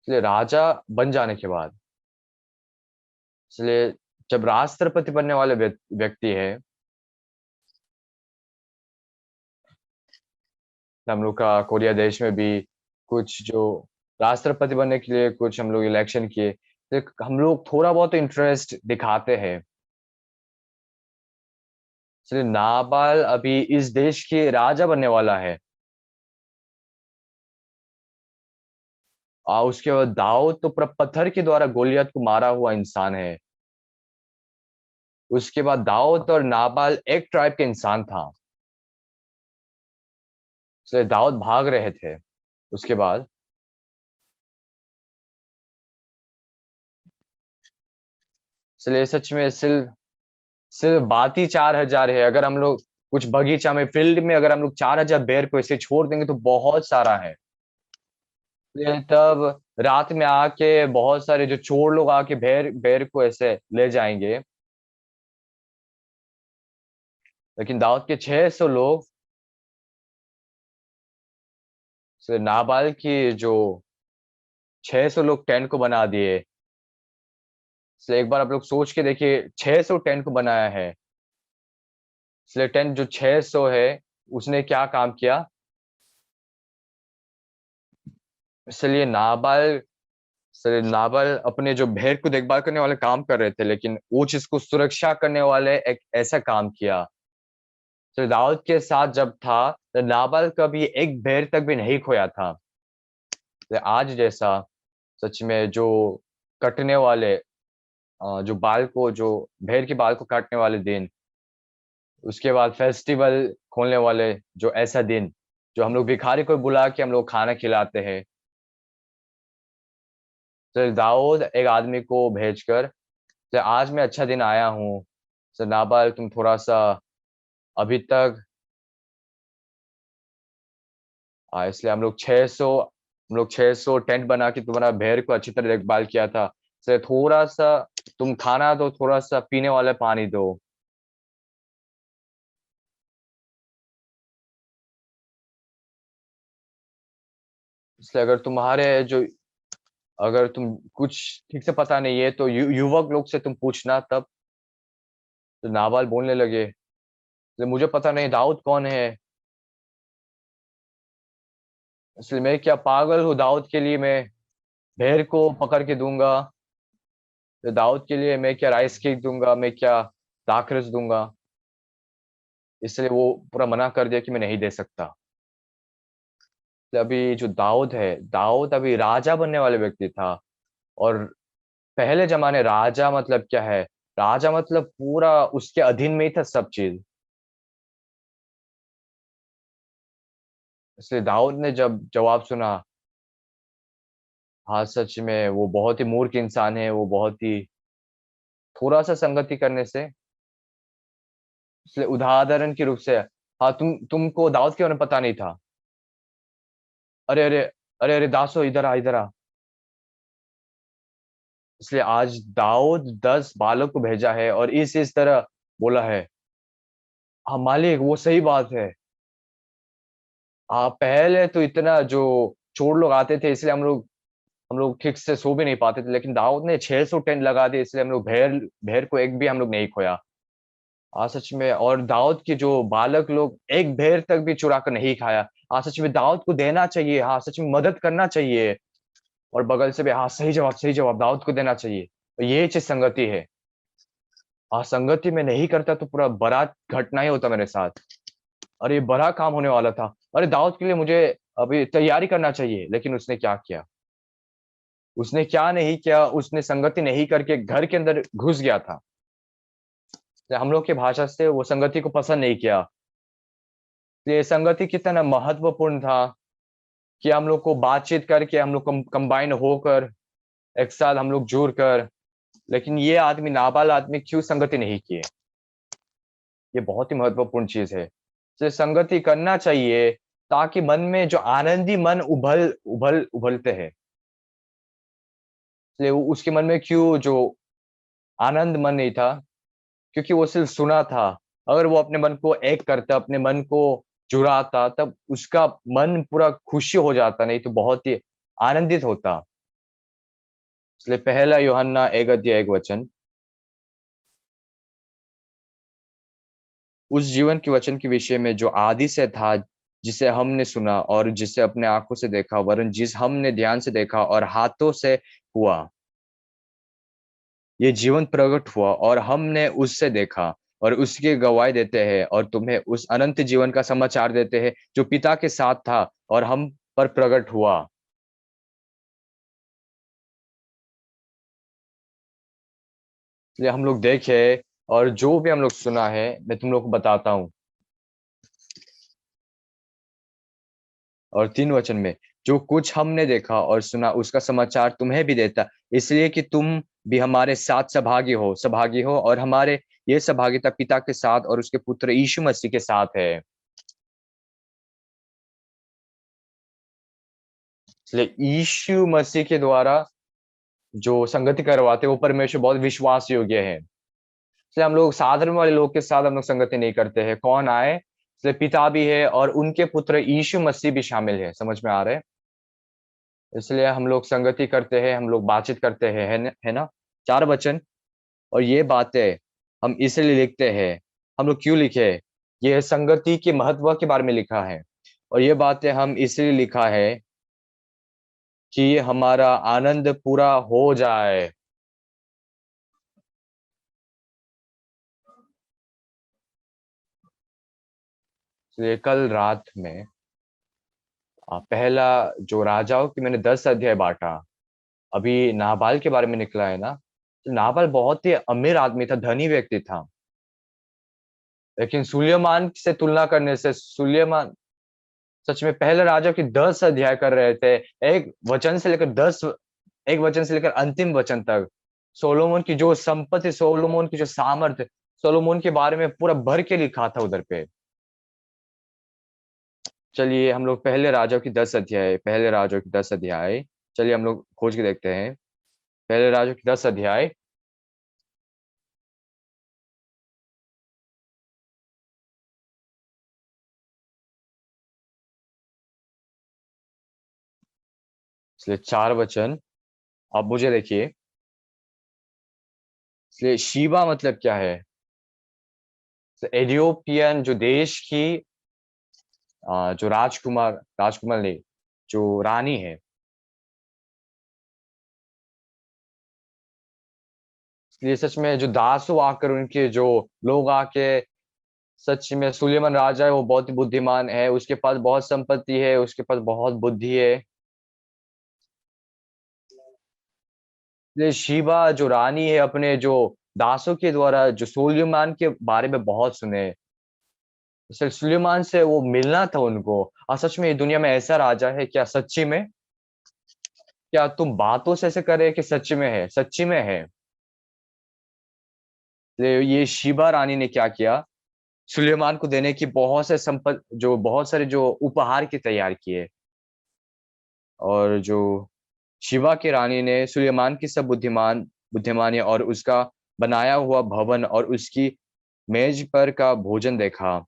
इसलिए राजा बन जाने के बाद, इसलिए जब राष्ट्रपति बनने वाले व्यक्ति है, हम लोग का कोरिया देश में भी कुछ जो राष्ट्रपति बनने के लिए कुछ हम लोग इलेक्शन किए, तो हम लोग थोड़ा बहुत इंटरेस्ट दिखाते हैं। इसलिए नाबाल अभी इस देश के राजा बनने वाला है। उसके बाद दाऊद तो पूरा पत्थर के द्वारा गोलियत को मारा हुआ इंसान है। उसके बाद दाऊद और नाबाल एक ट्राइब के इंसान था। इसलिए दाऊद भाग रहे थे। उसके बाद इसलिए सच में सिर्फ सिर्फ बात ही 4,000 है। अगर हम लोग कुछ बगीचा में, फील्ड में अगर हम लोग 4,000 बेर को ऐसे छोड़ देंगे तो बहुत सारा है। इसलिए तब रात में आके बहुत सारे जो चोर लोग आके बेर बेर को ऐसे ले जाएँगे। लेकिन दाऊद के 600 लोग से नाबाल की जो 600 लोग टेंट को बना दिए। इसलिए एक बार आप लोग सोच के देखिए 600 टेंट को बनाया है। इसलिए टेंट जो 600 है, उसने क्या काम किया? इसलिए नाबाल अपने जो भेड़ को देखभाल करने वाले काम कर रहे थे, लेकिन वो चीज़ को सुरक्षा करने वाले एक ऐसा काम किया। तो दाऊद के साथ जब था, तो नाबाल कभी एक भेड़ तक भी नहीं खोया था। तो आज जैसा सच में जो कटने वाले जो बाल को जो भेड़ के बाल को काटने वाले दिन, उसके बाद फेस्टिवल खोलने वाले जो ऐसा दिन, जो हम लोग भिखारी को बुला के हम लोग खाना खिलाते हैं। तो दाऊद एक आदमी को भेजकर, तो आज मैं अच्छा दिन आया हूँ, तो नाबाल तुम थोड़ा-सा अभी तक इसलिए हम लोग 600 टेंट बना के तुम्हारा भेड़ को अच्छी तरह देखभाल किया था। तो थोड़ा-सा तुम खाना दो, थोड़ा-सा पीने वाला पानी दो। इसलिए अगर तुम कुछ ठीक से पता नहीं है तो युवक लोग से तुम पूछना तब। तो नाबाल बोलने लगे, "तो मुझे पता नहीं दाऊद कौन है? इसलिए मैं क्या पागल हूँ दाऊद के लिए मैं भेड़ को पकड़ के दूँगा? तो दाऊद के लिए मैं क्या राइस केक दूँगा? मैं क्या दाखरस दूँगा?" इसलिए वो पूरा मना कर दिया कि मैं नहीं दे सकता। तो अभी जो दाऊद है, दाऊद अभी राजा बनने वाले व्यक्ति था। और पहले ज़माने राजा मतलब क्या है? राजा मतलब पूरा उसके अधीन में ही था सब चीज़। इसलिए दाऊद ने जब जवाब सुना, हाँ, सच में वो बहुत ही मूर्ख इंसान है, वो बहुत ही थोड़ा-सा संगति करने से, इसलिए उदाहरण के रूप से, हाँ, तुमको दाऊद के बारे में पता नहीं था। अरे, अरे! अरे, अरे! दासो इधर आ, इधर आ। इसलिए आज दाऊद 10 बालक को भेजा है और इस तरह बोला है, हाँ, मालिक वो सही बात है। पहले तो इतना जो चोर लोग आते थे इसलिए हम लोग ठीक से सो भी नहीं पाते थे, लेकिन दाऊद ने 600 टेंट लगा दिए इसलिए हम लोग भेड़ भेड़ को एक भी हम लोग नहीं खोया। सच में, और दाऊद के जो बालक लोग एक भेड़ तक भी चुरा कर नहीं खाया। सच में दाऊद को देना चाहिए, सच में मदद करना चाहिए। और बगल से भी सही जवाब दाऊद को देना चाहिए। तो ये चीज़ संगति है। संगति में नहीं करता तो पूरा बड़ा घटना ही होता मेरे साथ। और ये बड़ा काम होने वाला था। अरे दाऊद के लिए मुझे अभी तैयारी करना चाहिए, लेकिन उसने क्या किया? उसने क्या नहीं किया, उसने संगति नहीं करके घर के अंदर घुस गया था। तो हम लोग की भाषा से वो संगति को पसंद नहीं किया। ये संगति कितना महत्वपूर्ण था कि हम लोग को बातचीत करके हम लोग कंबाइन होकर एक साथ हम लोग जुड़ कर, लेकिन ये आदमी नाबाल आदमी क्यों संगति नहीं किए? ये बहुत ही महत्वपूर्ण चीज़ है। तो संगति करना चाहिए ताकि मन में जो आनंदी मन उभलते हैं, इसलिए उसके मन में क्यों जो आनंद मन नहीं था, क्योंकि वो सिर्फ सुना था। अगर वो अपने मन को एक करता, अपने मन को जुड़ाता, तब उसका मन पूरा खुशी हो जाता, नहीं तो बहुत ही आनंदित होता। इसलिए पहला यूहन्ना 1 अध्याय 1 वचन, उस जीवन के वचन के विषय में जो आदि से था, जिसे हमने सुना और जिसे अपने आँखों से देखा, वरन जिस हमने ध्यान से देखा और हाथों से हुआ। ये जीवन प्रकट हुआ और हमने उससे देखा और उसकी गवाही देते हैं और तुम्हें उस अनंत जीवन का समाचार देते हैं, जो पिता के साथ था और हम पर प्रकट हुआ। इसलिए हम लोग देखे और जो भी हम लोग सुना है, मैं तुम लोग को बताता हूँ। और 3 वचन में, जो कुछ हमने देखा और सुना उसका समाचार तुम्हें भी देता, इसलिए कि तुम भी हमारे साथ सहभागी हो और हमारे ये सहभागिता पिता के साथ और उसके पुत्र यीशु मसीह के साथ है। इसलिए यीशु मसीह के द्वारा जो संगति करवाते हैं, वो परमेश्वर बहुत विश्वास योग्य है। इसलिए हम लोग साधारण वाले लोग के साथ हम लोग संगति नहीं करते हैं। कौन आए? इसलिए पिता भी है और उनके पुत्र यीशु मसीह भी शामिल है। समझ में आ रहा है? इसलिए हम लोग संगति करते हैं, हम लोग बातचीत करते हैं, है ना? 4 वचन, और ये बातें हम इसलिए लिखते हैं। हम लोग क्यों लिखे? ये संगति के महत्व के बारे में लिखा है। और ये बातें हम इसलिए लिखा है कि हमारा आनंद पूरा हो जाए। इसलिए कल रात में पहला जो राजाओं की मैंने 10 अध्याय बाँटा। अभी नाबाल के बारे में निकला है ना? तो नाबाल बहुत ही अमीर आदमी था, धनी व्यक्ति था। लेकिन सुलेमान से तुलना करने से सुलेमान सच में पहले राजा की 10 अध्याय कर रहे थे। एक वचन से लेकर अंतिम वचन तक। सोलोमन की जो संपत्ति, सोलोमन की जो सामर्थ्य, सोलोमन के बारे में पूरा भर के लिखा था उधर पे। चलिए हम लोग पहले राजाओं की 10 अध्याय, चलिए हम लोग खोज के देखते हैं। पहले राजाओं की 10 अध्याय, इसलिए 4 वचन। अब मुझे देखिए, इसलिए शीबा मतलब क्या है? तो एथियोपियन जो देश की जो राजकुमार नहीं, जो रानी है। इसलिए सच में जो दासों आकर उनके जो लोग आके, सच में सुलेमान राजा है, वो बहुत ही बुद्धिमान है, उसके पास बहुत संपत्ति है, उसके पास बहुत बुद्धि है। ये शीबा जो रानी है, अपने जो दासों के द्वारा जो सुलेमान के बारे में बहुत सुने। सुलेमान से वो मिलना था उनको। और सच में ये दुनिया में ऐसा राजा है क्या? सच्ची में? क्या तुम बातों से ऐसे कर रहे हैं कि सच्ची में है? सच्ची में है। ये शीबा रानी ने क्या किया? सुलेमान को देने की बहुत सारे जो उपहार की तैयार किए। और जो शिवा की रानी ने सुलेमान की सब बुद्धिमानी और उसका बनाया हुआ भवन और उसकी मेज पर का भोजन देखा।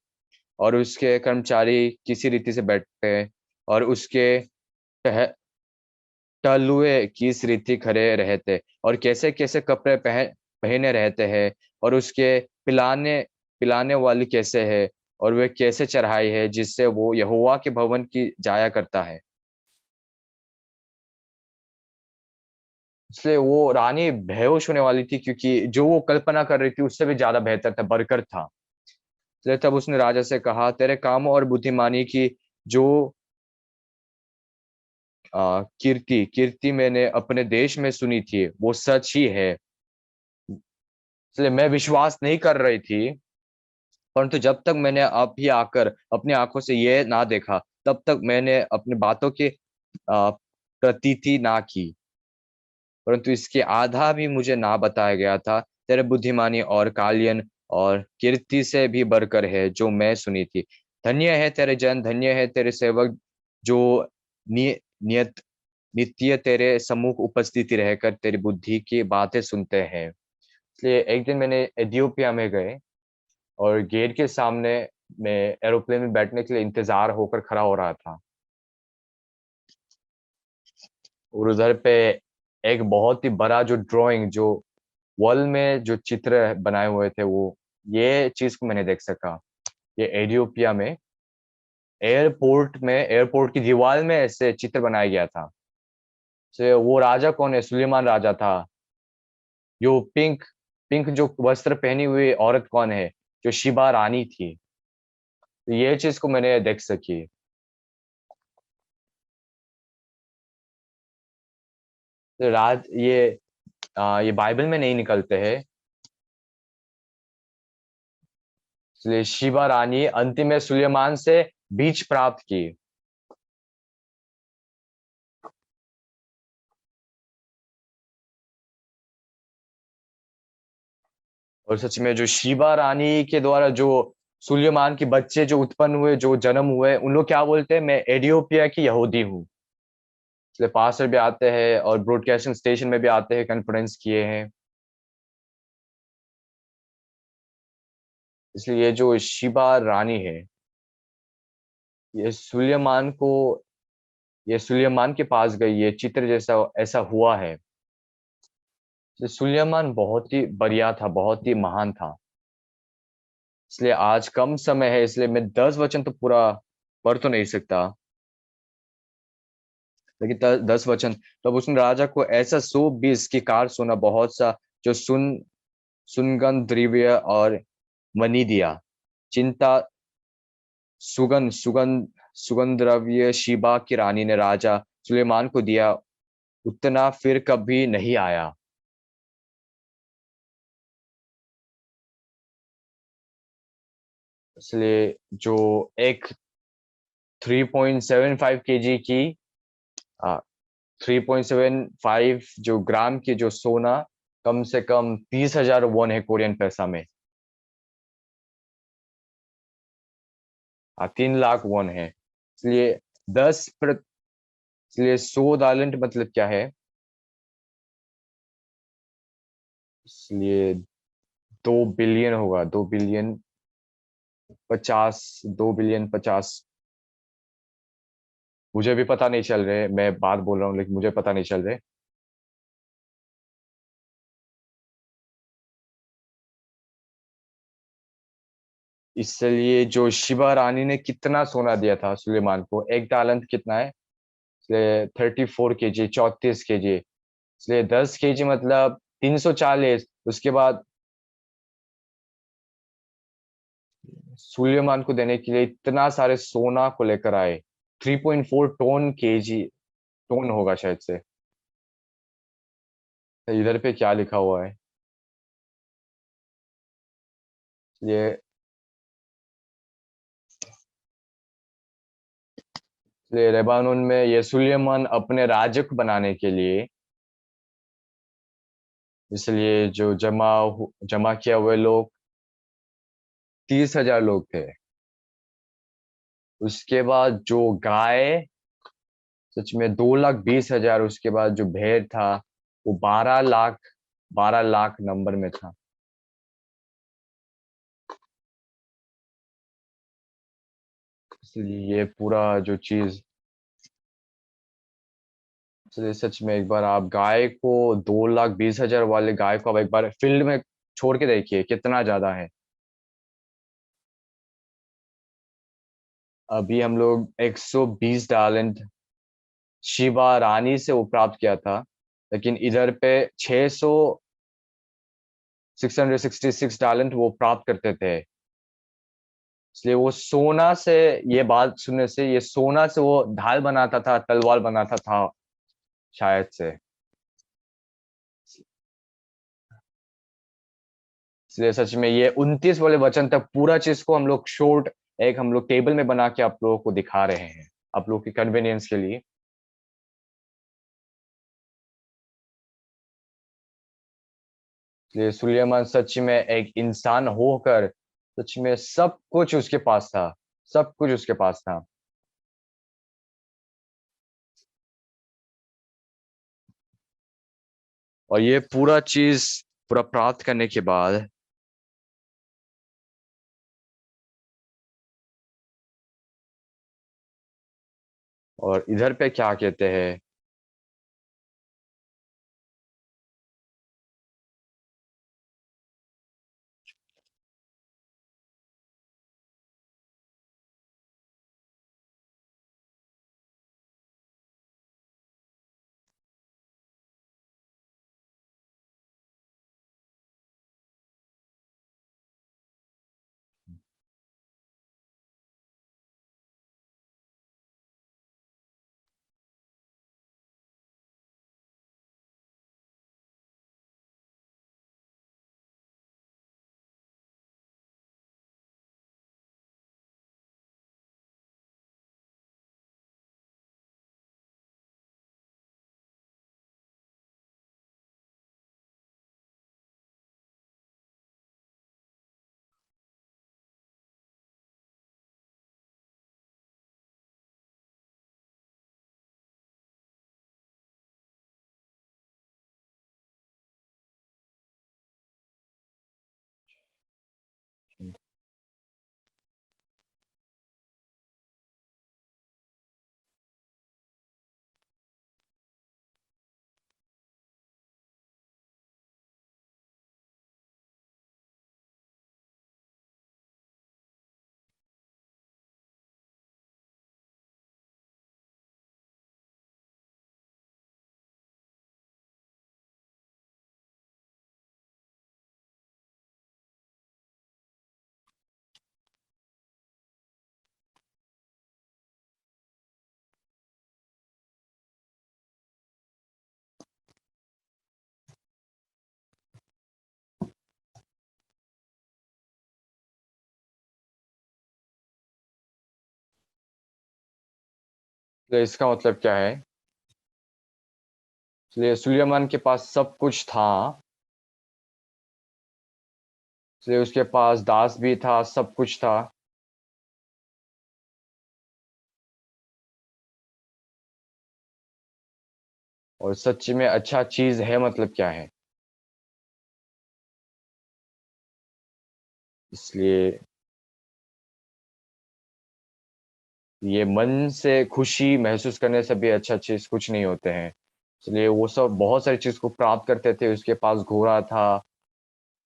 और उसके कर्मचारी किसी रीति से बैठते और उसके पह टहलुए किस रीति खड़े रहते और कैसे-कैसे कपड़े पहने रहते हैं। और उसके पिलाने पिलाने वाली कैसे है और वे कैसे चढ़ाई है जिससे वो यहोवा के भवन की जाया करता है। इसलिए वो रानी बेहोश होने वाली थी, क्योंकि जो वो कल्पना कर रही थी उससे भी ज़्यादा बेहतर था, बरकर था। इसलिए तब उसने राजा से कहा, तेरे कामों और बुद्धिमानी की जो कीर्ति मैंने अपने देश में सुनी थी, वो सच ही है। इसलिए मैं विश्वास नहीं कर रही थी, परंतु जब तक मैंने अभी आकर अपनी आँखों से ये ना देखा, तब तक मैंने अपनी बातों की प्रतीति ना की। परंतु इसके आधा भी मुझे ना बताया गया था। तेरे बुद्धिमानी और कालियन और कीर्ति से भी बढ़कर है, जो मैं सुनी थी। धन्य है तेरे जन, धन्य है तेरे सेवक, जो निय नियत नित्य तेरे सम्मुख उपस्थिति रहकर तेरी बुद्धि की बातें सुनते हैं। इसलिए एक दिन मैंने एथियोपिया में गए और गेट के सामने मैं एरोप्लेन में बैठने के लिए इंतज़ार होकर खड़ा हो रहा था। और उधर पे एक बहुत ही बड़ा जो ड्राइंग जो वॉल में जो चित्र बनाए हुए थे वो, ये चीज़ को मैंने देख सका। ये एथियोपिया में एयरपोर्ट की दीवार में ऐसे चित्र बनाया गया था। से वो राजा कौन है? सुलेमान राजा था। जो पिंक पिंक जो वस्त्र पहनी हुई औरत कौन है? जो शिबा रानी थी। तो ये चीज़ को मैंने देख सकी। तो ये बाइबल में नहीं निकलते हैं। इसलिए शिबा रानी अंतिम में सुलेमान से बीज प्राप्त की। और सच में जो शिबा रानी के द्वारा जो सुलेमान के बच्चे जो उत्पन्न हुए, जो जन्म हुए, उन लोग क्या बोलते हैं? मैं एथियोपिया की यहूदी हूँ। इसलिए पास्टर भी आते हैं और ब्रॉडकास्टिंग स्टेशन में भी आते हैं, कॉन्फ्रेंस किए हैं। इसलिए ये जो शिबा रानी है, ये सुलेमान को ये सुलेमान के पास गई, ये चित्र जैसा ऐसा हुआ है। तो सुलेमान बहुत ही बढ़िया था, बहुत ही महान था। इसलिए आज कम समय है, इसलिए मैं 10 वचन तो पूरा पढ़ तो नहीं सकता। लेकिन 10 वचन, तब उसने राजा को ऐसा 120 की कार सोना बहुत सा जो सुनगंध द्रव्य और मनी दिया। चिंता सुगंध द्रव्य शीबा की रानी ने राजा सुलेमान को दिया, उतना फिर कभी नहीं आया। इसलिए जो एक 3.75 केजी की 3.75 जो ग्राम की जो सोना, कम से कम 30,000 वॉन है कोरियन पैसा में। 3 लाख वॉन है। इसलिए 100 मतलब क्या है? इसलिए 2 बिलियन होगा, 2 बिलियन 50। मुझे भी पता नहीं चल रहे, मैं बात बोल रहा हूँ लेकिन मुझे पता नहीं चल रहे। इसलिए जो शिवा रानी ने कितना सोना दिया था सुलेमान को? एक तालंत कितना है? इसलिए 34 केजी, 34 केजी। इसलिए 10 केजी मतलब 340। उसके बाद सुलेमान को देने के लिए इतना सारे सोना को लेकर आए। 3.4 टन टन होगा शायद से। इधर पे क्या लिखा हुआ है? ये इसलिए लेबानोन में ये सुलेमान अपने राज्य को बनाने के लिए, इसलिए जो जमा किया हुए लोग 30,000 लोग थे। उसके बाद जो गाय, सच में 2,20,000। उसके बाद जो भेड़ था वो 12 लाख, 12 लाख नंबर में था। इसलिए ये पूरा जो चीज, इसलिए सच में एक बार आप गाय को 2,20,000 वाले गाय को आप एक बार फील्ड में छोड़ के देखिए कितना ज्यादा है। अभी हम लोग 120 टैलेंट शिवा रानी से वो प्राप्त किया था। लेकिन इधर पे 666 टैलेंट वो प्राप्त करते थे। इसलिए वो सोना से, ये बात सुनने से, ये सोना से वो ढाल बनाता था, तलवार बनाता था शायद से। इसलिए सच में ये 29 वाले वचन तक पूरा चीज को हम लोग शॉर्ट, एक हम लोग टेबल में बना के आप लोगों को दिखा रहे हैं, आप लोग की कन्वीनियंस के लिए। इसलिए सुलेमान सच में एक इंसान होकर, सच में सब कुछ उसके पास था, सब कुछ उसके पास था। और ये पूरा चीज पूरा प्राप्त करने के बाद और इधर पे क्या कहते हैं? तो इसका मतलब क्या है? इसलिए सुलेमान के पास सब कुछ था। इसलिए उसके पास दास भी था, सब कुछ था। और सच में अच्छा चीज है मतलब क्या है? इसलिए ये मन से खुशी महसूस करने से भी अच्छा चीज कुछ नहीं होते हैं। इसलिए वो सब बहुत सारी चीज को प्राप्त करते थे। उसके पास घोड़ा था,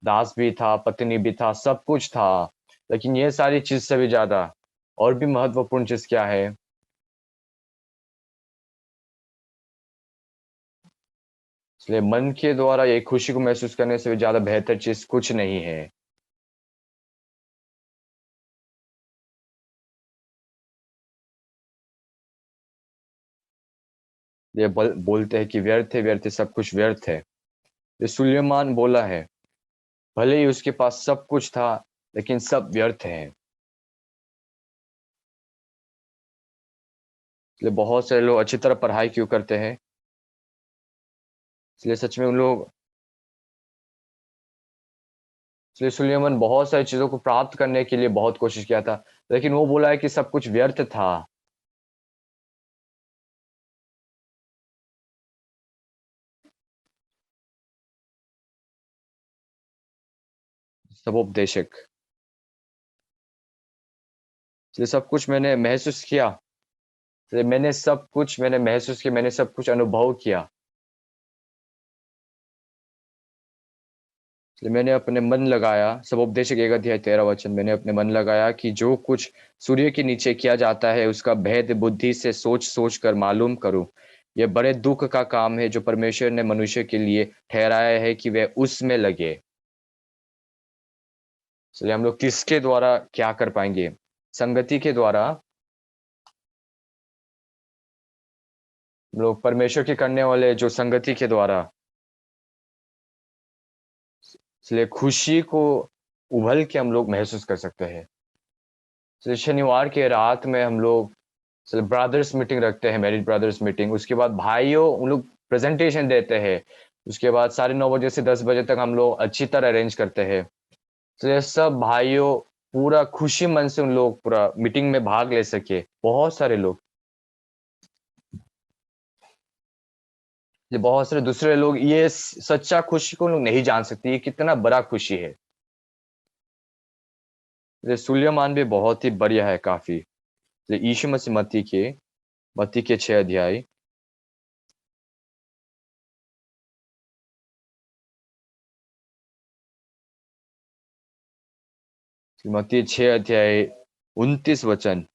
दास भी था, पत्नी भी था, सब कुछ था। लेकिन ये सारी चीज से भी ज्यादा और भी महत्वपूर्ण चीज क्या है? इसलिए मन के द्वारा ये खुशी को महसूस करने से भी ज्यादा बेहतर चीज कुछ नहीं है। ये बोलते हैं कि व्यर्थ है, सब कुछ व्यर्थ है। ये सुलेमान बोला है, भले ही उसके पास सब कुछ था, लेकिन सब व्यर्थ है। इसलिए बहुत सारे लोग अच्छी तरह पढ़ाई क्यों करते हैं? इसलिए सच में उन लोग इसलिए सुलेमान बहुत सारी चीजों को प्राप्त करने के लिए बहुत कोशिश किया था, लेकिन वो बोला है कि सब कुछ व्यर्थ था। सब उपदेशक, इसलिए सब कुछ मैंने महसूस किया। इसलिए मैंने महसूस किया, मैंने सब कुछ अनुभव किया। इसलिए मैंने अपने मन लगाया, सब उपदेशक 1 अध्याय 13 वचन, मैंने अपने मन लगाया कि जो कुछ सूर्य के नीचे किया जाता है उसका भेद बुद्धि से सोच सोच कर मालूम करूं। यह बड़े दुख का काम है जो परमेश्वर ने मनुष्य के लिए ठहराया है कि वह उसमें लगे। इसलिए हम लोग किसके द्वारा क्या कर पाएंगे? संगति के द्वारा। हम लोग परमेश्वर के करने वाले जो संगति के द्वारा। इसलिए खुशी को उभल के हम लोग महसूस कर सकते हैं। इसलिए शनिवार के रात में हम लोग ब्रदर्स मीटिंग रखते हैं, मैरिड ब्रदर्स मीटिंग। उसके बाद भाइयों उन लोग प्रेजेंटेशन देते हैं। उसके बाद 9:30 से 10 बजे तक हम लोग अच्छी तरह अरेंज करते हैं। तो ये सब भाइयों पूरा खुशी मन से उन लोग पूरा मीटिंग में भाग ले सके, बहुत सारे लोग। ये बहुत सारे दूसरे लोग ये सच्चा खुशी को लोग नहीं जान सकते, ये कितना बड़ा खुशी है। ये सुलेमान भी बहुत ही बढ़िया है काफी। ये यीशु मसीह मत्ती के 6 अध्याय, मत्ती 6 अध्याय 29 वचन।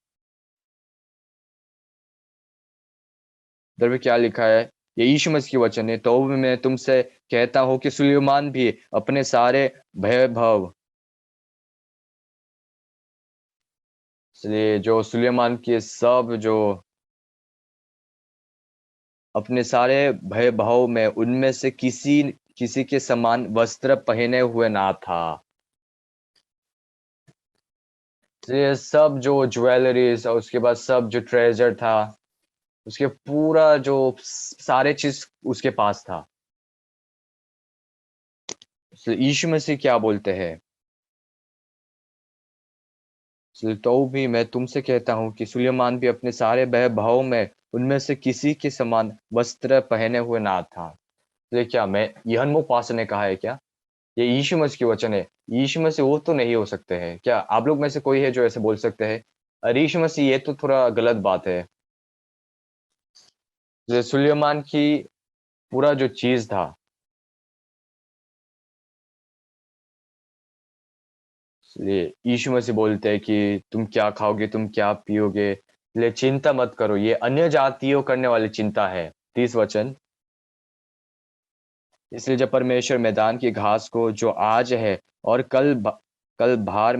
इधर पे क्या लिखा है? ये यीशु मसीह की वचन है, तो मैं तुमसे कहता हूँ कि सुलेमान भी अपने सारे वैभव, इसलिए जो सुलेमान के सब जो अपने सारे वैभव में उनमें से किसी किसी के समान वस्त्र पहने हुए ना था। ये सब जो ज्वेलरीज और उसके बाद सब जो ट्रेजर था, उसके पूरा जो सारे चीज उसके पास था। इसलिए यीशु मसीह क्या बोलते हैं? इसलिए तो भी मैं तुमसे कहता हूँ कि सुलेमान भी अपने सारे वैभव में उनमें से किसी के समान वस्त्र पहने हुए ना था। इसलिए क्या मैं यूहन्ना पास्टर ने कहा है क्या? ये यीशु मसीह की वचन है। यीशु मसीह वो तो नहीं हो सकते हैं क्या? आप लोग में से कोई है जो ऐसे बोल सकते हैं? अरे यीशु मसीह, ये तो थोड़ा गलत बात है। जो सुलेमान की पूरा जो चीज था, इसलिए यीशु मसीह बोलते हैं कि तुम क्या खाओगे, तुम क्या पियोगे, इसलिए चिंता मत करो। ये अन्य जातियों करने वाली चिंता है। 30 वचन। इसलिए जब परमेश्वर मैदान की घास को जो आज है और कल भार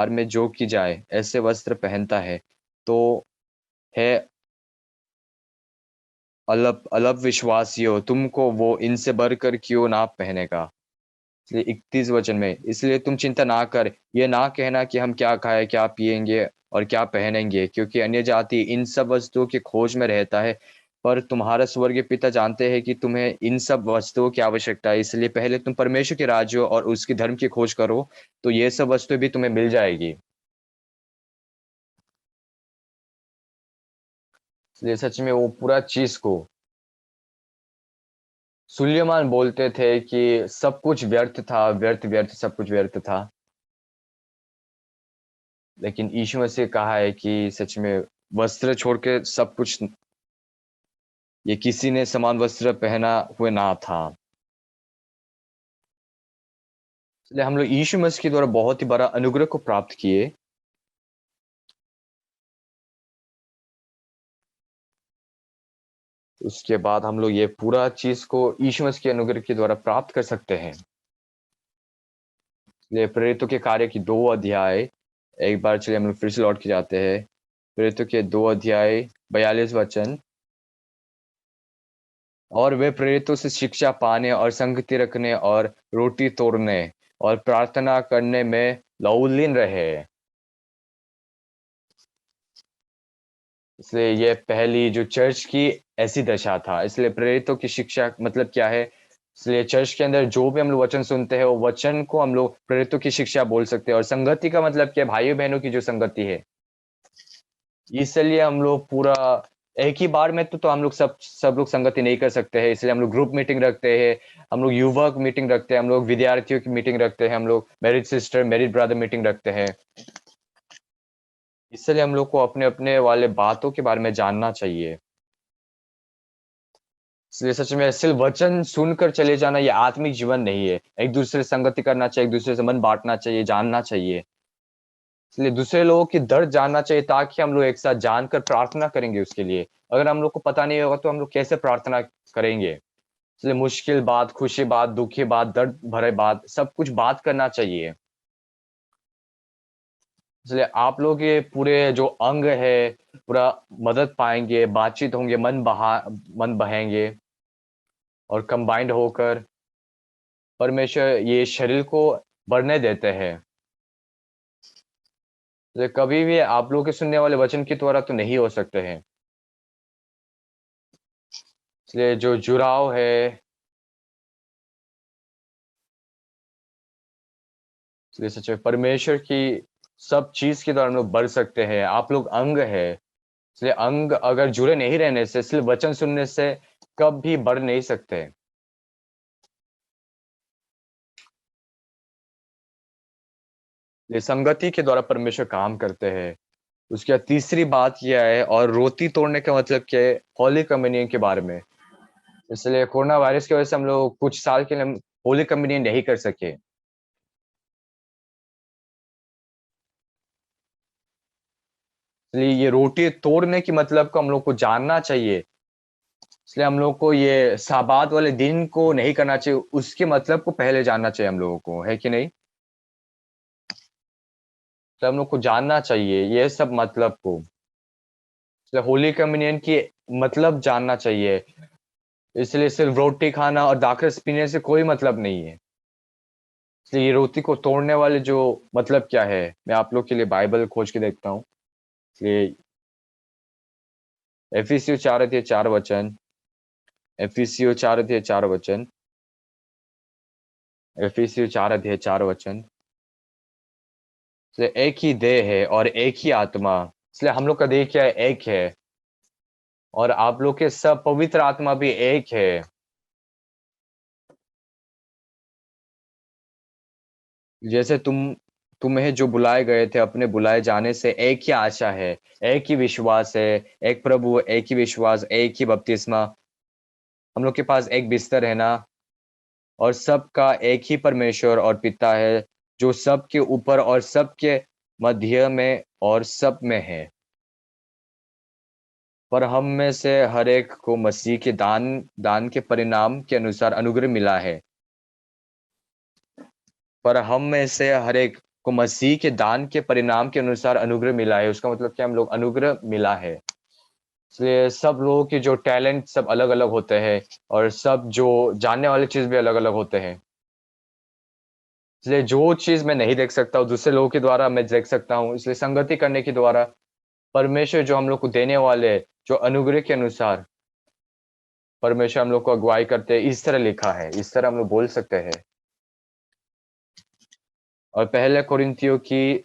में जो की जाए ऐसे वस्त्र पहनता है, तो है अल्प अल्प विश्वासियों, तुमको वो इनसे बढ़कर क्यों ना पहनेगा। इसलिए 31 वचन में, इसलिए तुम चिंता ना कर, ये ना कहना कि हम क्या खाए, क्या पिएंगे और क्या पहनेंगे, क्योंकि अन्य जाति इन सब वस्तुओं की खोज में रहता है। पर तुम्हारा स्वर्गीय पिता जानते हैं कि तुम्हें इन सब वस्तुओं की आवश्यकता है। इसलिए पहले तुम परमेश्वर के राज्य और उसकी धर्म की खोज करो, तो ये सब वस्तुएं भी तुम्हें मिल जाएगी। इसलिए सच में वो पूरा चीज को सुलेमान बोलते थे कि सब कुछ व्यर्थ था, व्यर्थ व्यर्थ सब कुछ व्यर्थ था। लेकिन यीशु मसीह कहा है कि सच में वस्त्र छोड़ के सब कुछ, ये किसी ने समान वस्त्र पहना हुए ना था। इसलिए हम लोग यीशु मसीह के द्वारा बहुत ही बड़ा अनुग्रह को प्राप्त किए। उसके बाद हम लोग ये पूरा चीज को यीशु मसीह के अनुग्रह के द्वारा प्राप्त कर सकते हैं। इसलिए प्रेरितों के कार्य की 2 अध्याय, एक बार चलिए हम लोग फिर से लौट के जाते हैं। प्रेरितों के 2 अध्याय 42 वचन। और वे प्रेरितों से शिक्षा पाने और संगति रखने और रोटी तोड़ने और प्रार्थना करने में लौलीन रहे। इसलिए ये पहली जो चर्च की ऐसी दशा था। इसलिए प्रेरितों की शिक्षा मतलब क्या है? इसलिए चर्च के अंदर जो भी हम लोग वचन सुनते हैं, वो वचन को हम लोग प्रेरितों की शिक्षा बोल सकते हैं। और संगति का मतलब क्या? भाइयों बहनों की जो संगति है। इसलिए हम लोग पूरा एक ही बार में तो हम लोग सब लोग संगति नहीं कर सकते हैं। इसलिए हम लोग ग्रुप मीटिंग रखते हैं, हम लोग युवक मीटिंग रखते हैं, हम लोग विद्यार्थियों की मीटिंग रखते हैं, हम लोग married sister married brother meeting रखते हैं। इसलिए हम लोग को अपने अपने वाले बातों के बारे में जानना चाहिए। इसलिए सच में सिर्फ वचन सुनकर चले जाना ये आत्मिक जीवन नहीं है। एक दूसरे से संगति करना चाहिए, एक दूसरे से मन बांटना चाहिए, जानना चाहिए। इसलिए दूसरे लोगों की दर्द जानना चाहिए, ताकि हम लोग एक साथ जानकर प्रार्थना करेंगे उसके लिए। अगर हम लोग को पता नहीं होगा तो हम लोग कैसे प्रार्थना करेंगे? इसलिए मुश्किल बात, खुशी बात, दुखी बात, दर्द भरे बात, सब कुछ बात करना चाहिए। इसलिए आप लोग ये पूरे जो अंग है पूरा मदद पाएंगे, बातचीत होंगे, मन बहेंगे और कंबाइंड होकर परमेश्वर ये शरीर को बढ़ने देते हैं। इसलिए कभी भी आप लोग के सुनने वाले वचन की द्वारा तो नहीं हो सकते हैं। इसलिए जो जुड़ाव है, इसलिए सच में परमेश्वर की सब चीज के द्वारा हम लोग बढ़ सकते हैं। आप लोग अंग है, इसलिए अंग अगर जुड़े नहीं रहने से, सिर्फ वचन सुनने से कभी बढ़ नहीं सकते। ये संगति के द्वारा परमेश्वर काम करते हैं। उसके बाद तीसरी बात यह है, और रोटी तोड़ने का मतलब क्या है, होली कम्युनियन के बारे में। इसलिए कोरोना वायरस की वजह से हम लोग कुछ साल के लिए हम होली कम्युनियन नहीं कर सके। इसलिए ये रोटी तोड़ने की मतलब को हम लोग को जानना चाहिए। इसलिए हम लोग को ये साबात वाले दिन को नहीं करना चाहिए, उसके मतलब को पहले जानना चाहिए हम लोगों को, है कि नहीं? तो हम लोग को जानना चाहिए ये सब मतलब को। इसलिए होली कम्युनियन की मतलब जानना चाहिए। इसलिए सिर्फ रोटी खाना और दाखरस पीने से कोई मतलब नहीं है। इसलिए ये रोटी को तोड़ने वाले जो मतलब क्या है, मैं आप लोग के लिए बाइबल खोज के देखता हूँ। इसलिए एफिसियों 4 अध्याय 4 वचन, एफिसियों 4 अध्याय 4 वचन, एफिसियों 4 अध्याय 4 वचन। इसलिए एक ही देह है और एक ही आत्मा। इसलिए हम लोग का देह क्या है, एक है। और आप लोग के सब पवित्र आत्मा भी एक है। जैसे तुम्हें जो बुलाए गए थे, अपने बुलाए जाने से एक ही आशा है, एक ही विश्वास है, एक प्रभु, एक ही विश्वास, एक ही बपतिस्मा। हम लोग के पास एक बिस्तर है ना, और सबका एक ही परमेश्वर और पिता है, जो सबके ऊपर और सबके मध्य में और सब में है। पर हम में से हर एक को मसीह के दान दान के परिणाम के अनुसार अनुग्रह मिला है। पर हम में से हर एक को मसीह के दान के परिणाम के अनुसार अनुग्रह मिला है। उसका मतलब क्या, हम लोग अनुग्रह मिला है। इसलिए सब लोगों के जो टैलेंट सब अलग अलग होते हैं, और सब जो जानने वाली चीज भी अलग अलग होते हैं। इसलिए जो चीज मैं नहीं देख सकता हूँ, दूसरे लोगों के द्वारा मैं देख सकता हूँ। इसलिए संगति करने के द्वारा परमेश्वर जो हम लोग को देने वाले, जो अनुग्रह के अनुसार परमेश्वर हम लोग को अगुवाई करते हैं, इस तरह लिखा है, इस तरह हम लोग बोल सकते हैं। और पहले कोरिन्थियों की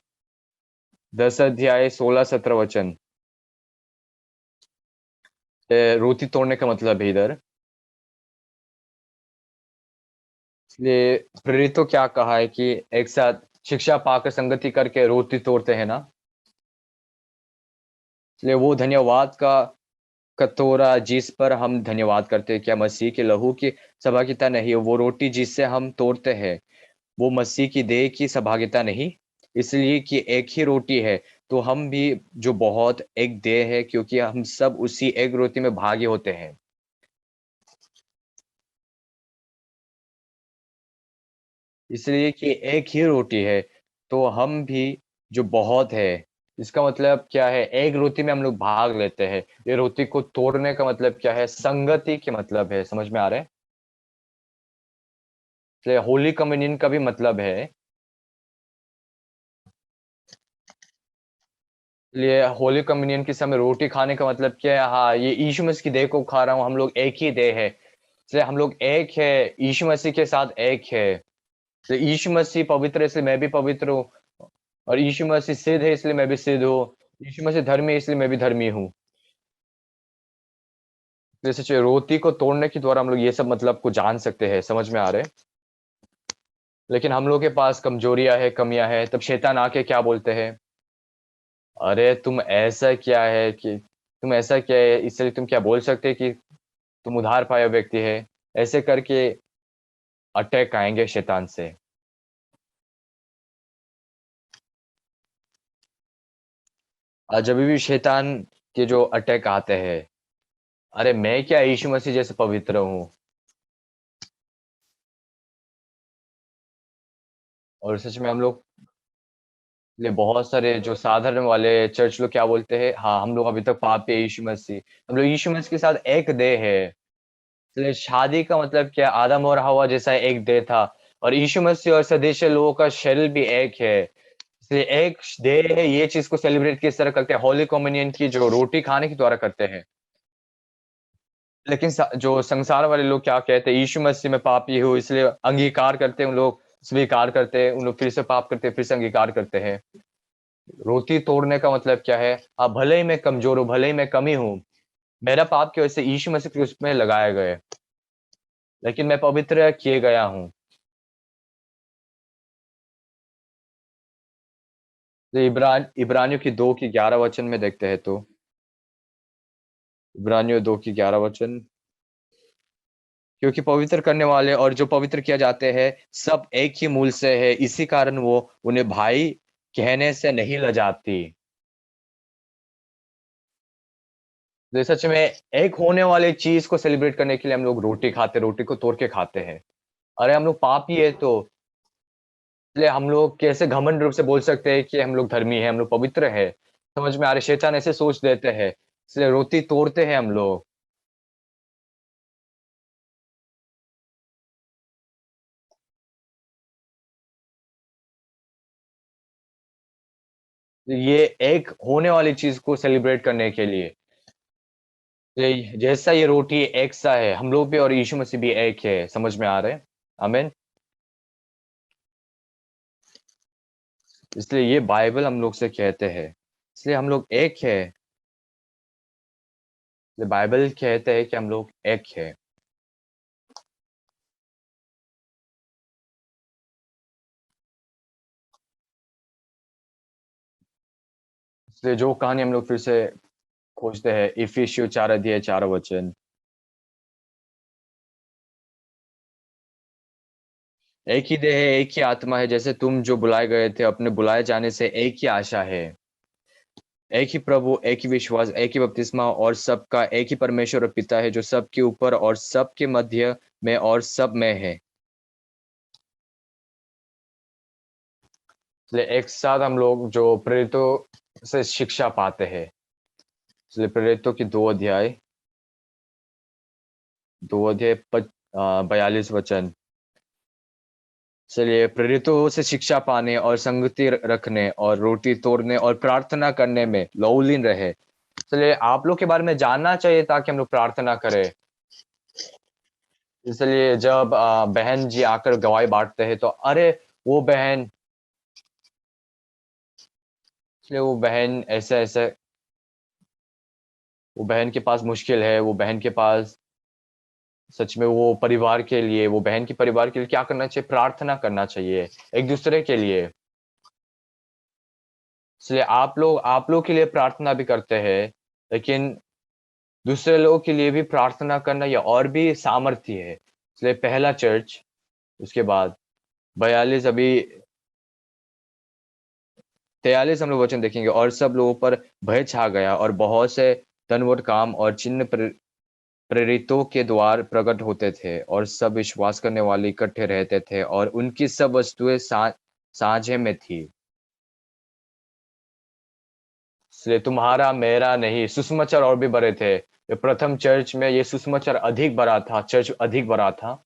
10 अध्याय 16 17 वचन, रोटी तोड़ने का मतलब है इधर। इसलिए प्रेरितों क्या कहा है कि एक साथ शिक्षा पाकर संगति करके रोटी तोड़ते हैं ना। इसलिए वो धन्यवाद का कटोरा जिस पर हम धन्यवाद करते हैं, क्या मसीह के लहू की सहभागिता नहीं है? वो रोटी जिससे हम तोड़ते हैं, वो मसीह की देह की सहभागिता नहीं? इसलिए कि एक ही रोटी है, तो हम भी जो बहुत एक देह है, क्योंकि हम सब उसी एक रोटी में भागी होते हैं। इसलिए कि एक ही रोटी है, तो हम भी जो बहुत है। इसका मतलब क्या है, एक रोटी में हम लोग भाग लेते हैं। ये रोटी को तोड़ने का मतलब क्या है, संगति के मतलब है। समझ में आ रहा है? इसलिए होली कम्युनियन का भी मतलब है। इसलिए होली कम्युनियन के समय रोटी खाने का मतलब क्या है, हाँ, ये यीशु मसीह की देह को खा रहा हूँ, हम लोग एक ही देह है। इसलिए हम लोग एक है, यीशु मसीह के साथ एक है। तो यीशु मसीह पवित्र है, इसलिए मैं भी पवित्र हूँ। और यीशु मसीह सिद्ध है, इसलिए मैं भी सिद्ध हूँ। यीशु मसीह धर्मी है, इसलिए मैं भी धर्मी हूँ। जैसे रोटी को तोड़ने के द्वारा हम लोग ये सब मतलब को जान सकते हैं। समझ में आ रहे हैं? लेकिन हम लोग के पास कमजोरियां है, कमियां है, तब शैतान आके क्या बोलते हैं, अरे तुम ऐसा क्या है कि तुम ऐसा क्या है, इसलिए तुम क्या बोल सकते हैं कि तुम उधार पाया व्यक्ति है? ऐसे करके अटैक आएंगे शैतान से। और जब भी शैतान के जो अटैक आते हैं, अरे मैं क्या यीशु मसीह जैसे पवित्र हूँ। और सच में हम लोग लिए बहुत सारे जो साधारण वाले चर्च लोग क्या बोलते हैं, हाँ हम लोग अभी तक पापी है, यीशु मसीह, हम लोग यीशु मसीह के साथ एक देह है। इसलिए शादी का मतलब क्या, आदम और हवा जैसा एक देह था। और यीशु मसीह और सदृश लोगों का शरीर भी एक है। इसलिए एक देह है। ये चीज को सेलिब्रेट किस तरह करते हैं, होली कम्युनियन की जो रोटी खाने के द्वारा करते हैं। लेकिन जो संसार वाले लोग क्या कहते हैं, यीशु मसीह में पापी हूँ, इसलिए अंगीकार करते हैं उन लोग, स्वीकार करते हैं उन लोग, फिर से पाप करते हैं, फिर से अंगीकार करते हैं। रोटी तोड़ने का मतलब क्या है, भले ही मैं कमजोर हूँ, भले ही मैं कमी हूँ, मेरा पाप की वजह से यीशु मसीह क्रूस में लगाए गए, लेकिन मैं पवित्र किए गया हूँ। तो इब्रानियों की 2 की 11 वचन में देखते हैं तो, इब्रानियों 2 की 11 वचन, क्योंकि पवित्र करने वाले और जो पवित्र किया जाते हैं, सब एक ही मूल से है, इसी कारण वो उन्हें भाई कहने से नहीं लजाती। तो सच में एक होने वाली चीज़ को सेलिब्रेट करने के लिए हम लोग रोटी को तोड़ के खाते हैं। अरे हम लोग पापी है तो, इसलिए हम लोग कैसे घमंड रूप से बोल सकते हैं कि हम लोग धर्मी हैं, हम लोग पवित्र हैं। समझ में आ रहा है, शैतान ऐसे सोच देते हैं, इसलिए रोटी तोड़ते हैं हम लोग। ये एक होने वाली चीज़ को सेलिब्रेट करने के लिए। जैसा ये रोटी एक सा है, हम लोग भी और यीशु मसीह भी एक है, समझ में आ रहा है? आमीन। इसलिए ये बाइबल हम लोग से कहते हैं, इसलिए हम लोग एक है। इसलिए बाइबल कहते हैं कि हम लोग एक है। इसलिए जो कहानी हम लोग फिर से खोजते हैं, इफिसियों 4 अध्याय 4 वचन। एक ही देह है, एक ही आत्मा है, जैसे तुम जो बुलाए गए थे, अपने बुलाए जाने से एक ही आशा है। एक ही प्रभु, एक ही विश्वास, एक ही बपतिस्मा और सबका एक ही परमेश्वर और पिता है, जो सबके ऊपर और सबके मध्य में और सब में है। इसलिए एक साथ हम लोग जो प्रेरितों से शिक्षा पाते हैं, इसलिए प्रेरितों की 2 अध्याय 42 वचन। चलिए, प्रेरितों से शिक्षा पाने और संगति रखने और रोटी तोड़ने और प्रार्थना करने में लौलीन रहे। चलिए, आप लोग के बारे में जानना चाहिए ताकि हम लोग प्रार्थना करें। इसलिए जब बहन जी आकर गवाही बाँटते हैं तो अरे! वो बहन, इसलिए वो बहन के पास मुश्किल है, वो बहन के पास सच में वो परिवार के लिए, वो बहन के परिवार के लिए क्या करना चाहिए? प्रार्थना करना चाहिए, एक-दूसरे के लिए। इसलिए आप लोग के लिए प्रार्थना भी करते हैं, लेकिन दूसरे लोगों के लिए भी प्रार्थना करना ये और भी सामर्थ्य है। इसलिए पहला चर्च, उसके बाद 42 अभी 43 हम लोग वचन देखेंगे, और सब लोगों पर भय छा गया और बहुत से तनवट काम और चिन्ह प्रेरितों के द्वार प्रकट होते थे और सब विश्वास करने वाले इकट्ठे रहते थे और उनकी सब वस्तुएं साझे में थी। इसलिए तुम्हारा मेरा नहीं, सुसमाचार और भी बड़े थे। ये प्रथम चर्च में ये सुसमाचार अधिक बड़ा था, चर्च अधिक बड़ा था।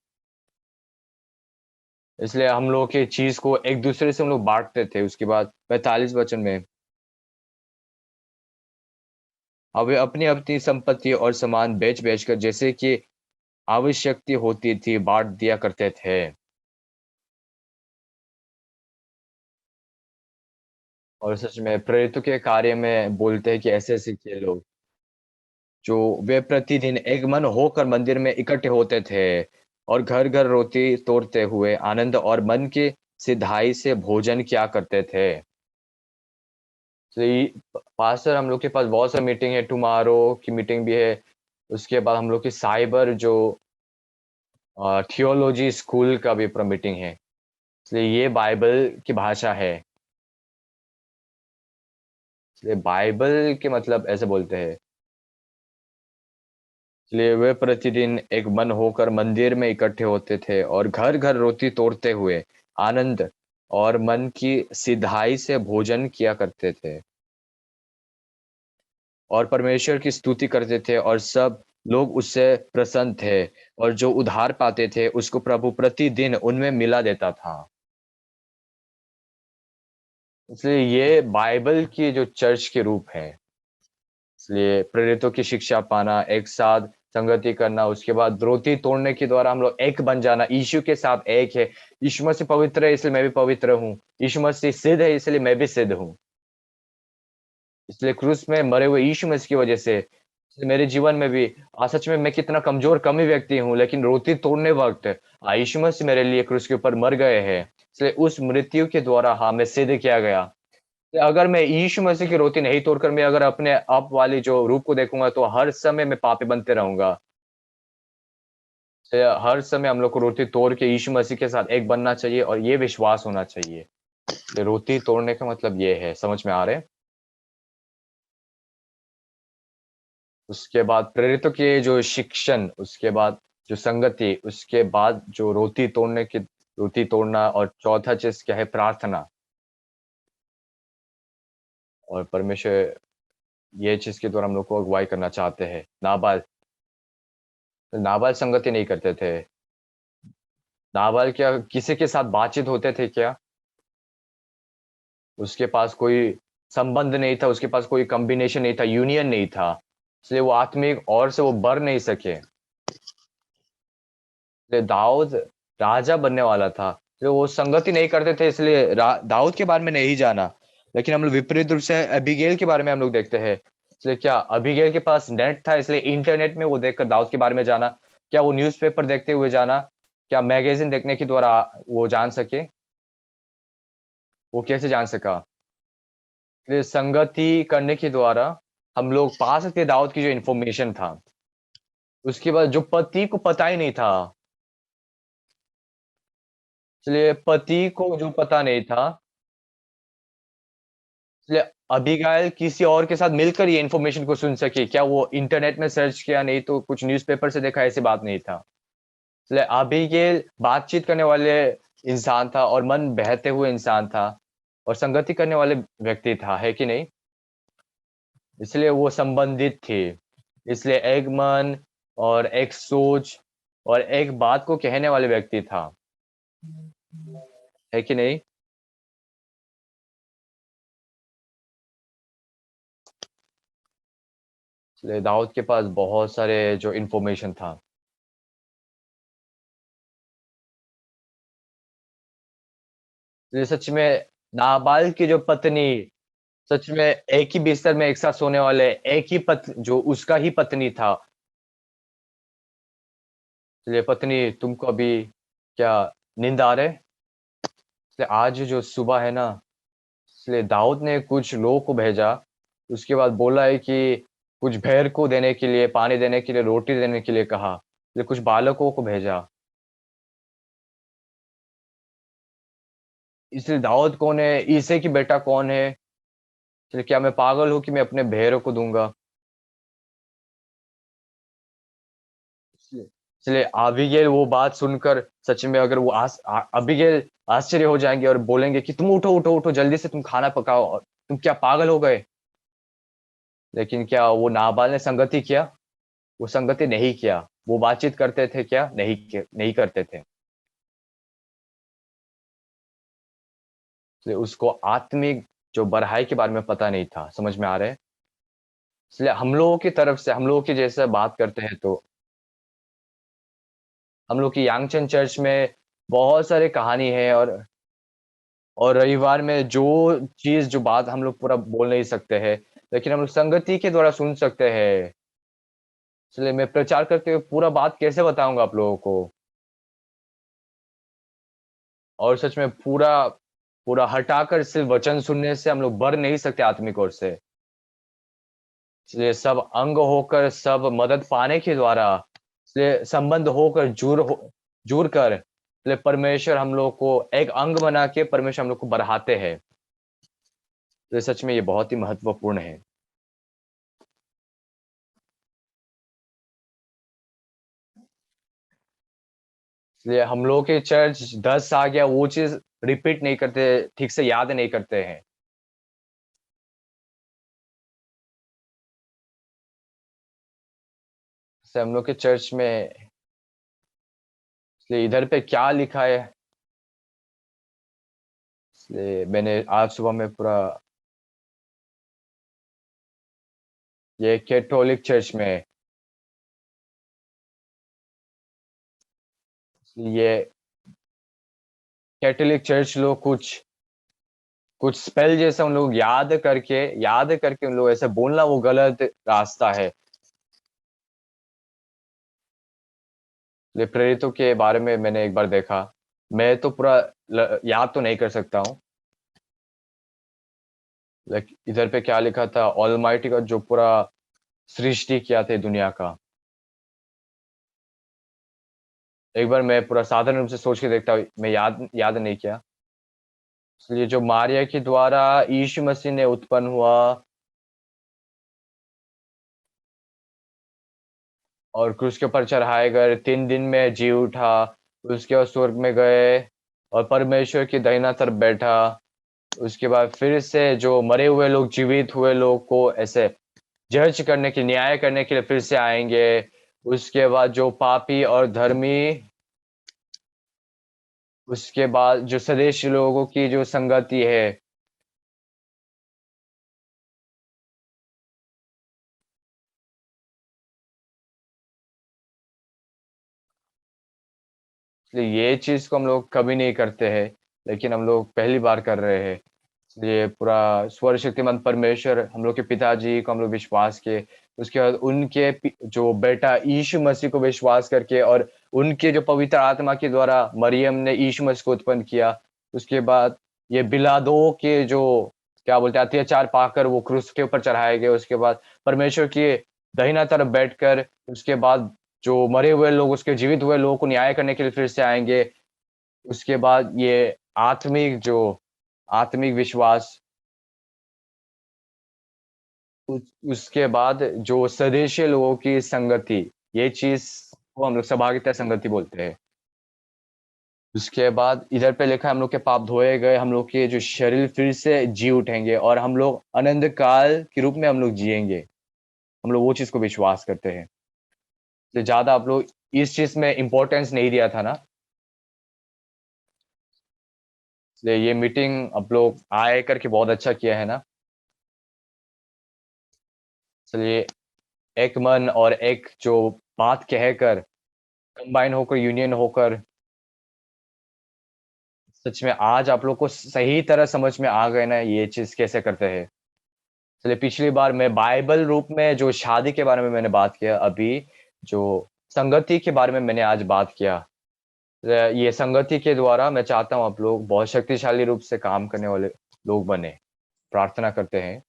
इसलिए हम लोग की चीज़ को एक-दूसरे से हम लोग बाँटते थे। उसके बाद 45 वचन में, अब वे अपनी-अपनी संपत्ति और सामान बेच-बेच कर जैसे कि आवश्यकता होती थी, बाँट दिया करते थे। और सच में प्रेरितों के कार्य में बोलते हैं कि ऐसे-ऐसे किए लोग, जो वे प्रतिदिन एक मन होकर मंदिर में इकट्ठे होते थे और घर-घर रोटी तोड़ते हुए आनंद और मन की सिधाई से भोजन किया करते थे। तो ये पास्टर, हम लोग के पास बहुत सारी मीटिंग है, टुमारो की मीटिंग भी है। उसके बाद हम लोग की साइबर जो थियोलॉजी स्कूल का भी पूरा मीटिंग है। इसलिए ये बाइबल की भाषा है। इसलिए बाइबल के मतलब ऐसे बोलते हैं। इसलिए वे प्रतिदिन एक मन होकर मंदिर में इकट्ठे होते थे और घर-घर रोटी तोड़ते हुए आनंद और मन की सिधाई से भोजन किया करते थे और परमेश्वर की स्तुति करते थे और सब लोग उससे प्रसन्न थे और जो उधार पाते थे उसको प्रभु प्रतिदिन उनमें मिला देता था। इसलिए ये बाइबल की जो चर्च के रूप है। इसलिए प्रेरितों की शिक्षा पाना, एक साथ संगति करना, उसके बाद रोटी तोड़ने के द्वारा हम लोग एक बन जाना, यीशु के साथ एक है। यीशु मसीह पवित्र है इसलिए मैं भी पवित्र हूँ। यीशु मसीह सिद्ध है इसलिए मैं भी सिद्ध हूँ। इसलिए क्रूस में मरे हुए यीशु मसीह की वजह से मेरे जीवन में भी सच में मैं कितना कमज़ोर कमी व्यक्ति हूँ, लेकिन रोटी तोड़ने वक़्त यीशु मसीह मेरे लिए क्रूस के ऊपर मर गए हैं। इसलिए उस मृत्यु के द्वारा मैं सिद्ध किया गया। कि अगर मैं यीशु मसीह की रोटी नहीं तोड़कर मैं अगर अपने आप वाली जो रूप को देखूँगा, तो हर समय मैं पापी बनते रहूँगा। हर समय हम लोग को रोटी तोड़ के यीशु मसीह के साथ एक बनना चाहिए और ये विश्वास होना चाहिए। ये रोटी तोड़ने का मतलब ये है, समझ में आ रहा है? उसके बाद प्रेरितों के जो शिक्षण, उसके बाद जो संगति, उसके बाद जो रोटी तोड़ना और चौथा चीज़ क्या है प्रार्थना। और परमेश्वर ये चीज़ के द्वारा हम लोग को अगुवाई करना चाहते हैं। नाबाल संगति नहीं करते थे। नाबाल क्या किसी के साथ बातचीत होते थे क्या? उसके पास कोई संबंध नहीं था, उसके पास कोई कॉम्बिनेशन नहीं था, यूनियन नहीं था। इसलिए वो आत्मिक और से वो बढ़ नहीं सके। इसलिए दाऊद राजा बनने वाला था। जो वो संगति नहीं करते थे इसलिए दाऊद के बारे में नहीं जाना। लेकिन हम लोग विपरीत रूप से अबीगैल के बारे में हम लोग देखते हैं। इसलिए क्या अबीगैल के पास नेट था इसलिए इंटरनेट में वो देखकर दाऊद के बारे में जाना? क्या वो न्यूज़पेपर देखते हुए जाना? क्या मैगज़ीन देखने के द्वारा वो जान सके? वो कैसे जान सका? इसलिए संगति करने के द्वारा हम लोग पा सकते हैं दाऊद की जो इन्फॉर्मेशन था। उसके बाद जो पति को पता ही नहीं था, इसलिए पति को जो पता नहीं था, इसलिए अबीगाइल किसी और के साथ मिलकर ये इन्फॉर्मेशन को सुन सकी। क्या वो इंटरनेट में सर्च किया नहीं तो कुछ न्यूज़पेपर से देखा ऐसी बात नहीं था। इसलिए अबीगैल बातचीत करने वाले इंसान था और मन बहते हुए इंसान था और संगति करने वाले व्यक्ति था, है कि नहीं? इसलिए वो संबंधित थे। इसलिए एक मन और एक सोच और एक बात को कहने वाले व्यक्ति था, है कि नहीं? इसलिए दाऊद के पास बहुत सारे जो इन्फॉर्मेशन था। इसलिए सच में नाबाल की जो पत्नी सच में एक ही बिस्तर में एक साथ सोने वाले, एक ही पत जो उसका ही पत्नी था। इसलिए पत्नी तुमको अभी क्या नींद आ रहा है? इसलिए आज जो सुबह है ना, इसलिए दाऊद ने कुछ लोगों को भेजा, उसके बाद बोला है कि कुछ भेड़ को देने के लिए, पानी देने के लिए, रोटी देने के लिए कहा। इसलिए कुछ बालकों को भेजा। इसलिए दाऊद कौन है? यिशै की बेटा कौन है? इसलिए क्या मैं पागल हूँ कि मैं अपने भेड़ों को दूँगा? इसलिए इसलिए अबीगैल वो बात सुनकर सच में अगर वो अबीगैल आश्चर्य हो जाएँगे और बोलेंगे कि तुम उठो, उठो, उठो जल्दी से तुम खाना पकाओ और तुम क्या पागल हो गए? लेकिन क्या वो नाबाल ने संगति किया? वो संगति नहीं किया। वो बातचीत करते थे क्या? नहीं करते थे। इसलिए उसको आत्मिक जो बढ़ाई के बारे में पता नहीं था, समझ में आ रहा है? इसलिए हम लोगों की तरफ से हम लोगों की जैसे बात करते हैं तो हम लोग की यांगचन चर्च में बहुत सारी कहानी है और रविवार में जो चीज़ जो बात हम लोग पूरा बोल नहीं सकते हैं, लेकिन हम लोग संगति के द्वारा सुन सकते हैं। इसलिए मैं प्रचार करते हुए पूरा बात कैसे बताऊँगा आप लोगों को? और सच में पूरा पूरा हटाकर सिर्फ़ वचन सुनने से हम लोग बढ़ नहीं सकते आत्मिक ओर से। इसलिए सब अंग होकर, सब मदद पाने के द्वारा, इसलिए संबंध होकर जुड़ कर इसलिए परमेश्वर हम लोग को एक अंग बना के परमेश्वर हम लोग को बढ़ाते हैं। तो सच में ये बहुत ही महत्वपूर्ण है। इसलिए हम लोग के चर्च 10 आ गया वो चीज़ रिपीट नहीं करते, ठीक से याद नहीं करते हैं। जैसे हम लोग के चर्च में इसलिए इधर पे क्या लिखा है, इसलिए मैंने आज सुबह में पूरा ये कैथोलिक चर्च में ये कैथोलिक चर्च लोग कुछ कुछ स्पेल जैसा उन लोग याद करके उन लोग ऐसे बोलना वो गलत रास्ता है। ये प्रेरितों के बारे में मैंने एक बार देखा। मैं तो पूरा याद तो नहीं कर सकता हूँ। लाइक इधर पे क्या लिखा था, ऑलमाइटी का जो पूरा सृष्टि किया था दुनिया का। एक बार मैं पूरा साधारण रूप से सोच के देखता हूँ, मैं याद याद नहीं किया। इसलिए जो मारिया के द्वारा यीशु मसीह ने उत्पन्न हुआ और क्रूस के ऊपर चढ़ाए गए, 3 दिन में जी उठा, उसके बाद स्वर्ग में गए और परमेश्वर की दाहिना तरफ बैठा। उसके बाद फिर से जो मरे हुए लोग, जीवित हुए लोग को ऐसे जज करने के लिए, न्याय करने के लिए फिर से आएँगे। उसके बाद जो पापी और धर्मी, उसके बाद जो स्वदेशी लोगों की जो संगति है, इसलिए ये चीज़ को हम लोग कभी नहीं करते हैं, लेकिन हम लोग पहली बार कर रहे हैं। इसलिए पूरा सर्वशक्तिमान परमेश्वर, हम लोग के पिताजी को हम लोग विश्वास किए। उसके बाद उनके जो बेटा यीशु मसीह को विश्वास करके और उनके जो पवित्र आत्मा के द्वारा मरियम ने यीशु मसीह को उत्पन्न किया। उसके बाद ये बिलादों के जो क्या बोलते हैं अत्याचार पाकर वो क्रूस के ऊपर चढ़ाए गए। उसके बाद परमेश्वर की दाहिना तरफ बैठकर उसके बाद जो मरे हुए लोग, उसके जीवित हुए लोगों को न्याय करने के लिए फिर से आएँगे। उसके बाद ये आत्मिक जो आत्मिक विश्वास, उस उसके बाद जो स्वदेशी लोगों की संगति, ये चीज़ को हम लोग सहभागिता संगति बोलते हैं। उसके बाद इधर पे लिखा है हम लोग के पाप धोए गए, हम लोग के जो शरीर फिर से जी उठेंगे और हम लोग अनंत काल के रूप में हम लोग जिएँगे। हम लोग वो चीज़ को विश्वास करते हैं। तो ज़्यादा आप लोग इस चीज़ में इम्पोर्टेंस नहीं दिया था ना, इसलिए ये मीटिंग आप लोग आए करके बहुत अच्छा किया है ना। चलिए एक मन और एक जो बात कहकर कंबाइन होकर, यूनियन होकर, सच में आज आप लोग को सही तरह समझ में आ गए ना ये चीज़ कैसे करते हैं। चलिए पिछली बार मैं बाइबल रूप में जो शादी के बारे में मैंने बात किया, अभी जो संगति के बारे में मैंने आज बात किया। ये संगति के द्वारा मैं चाहता हूँ आप लोग बहुत शक्तिशाली रूप से काम करने वाले लोग बने। प्रार्थना करते हैं।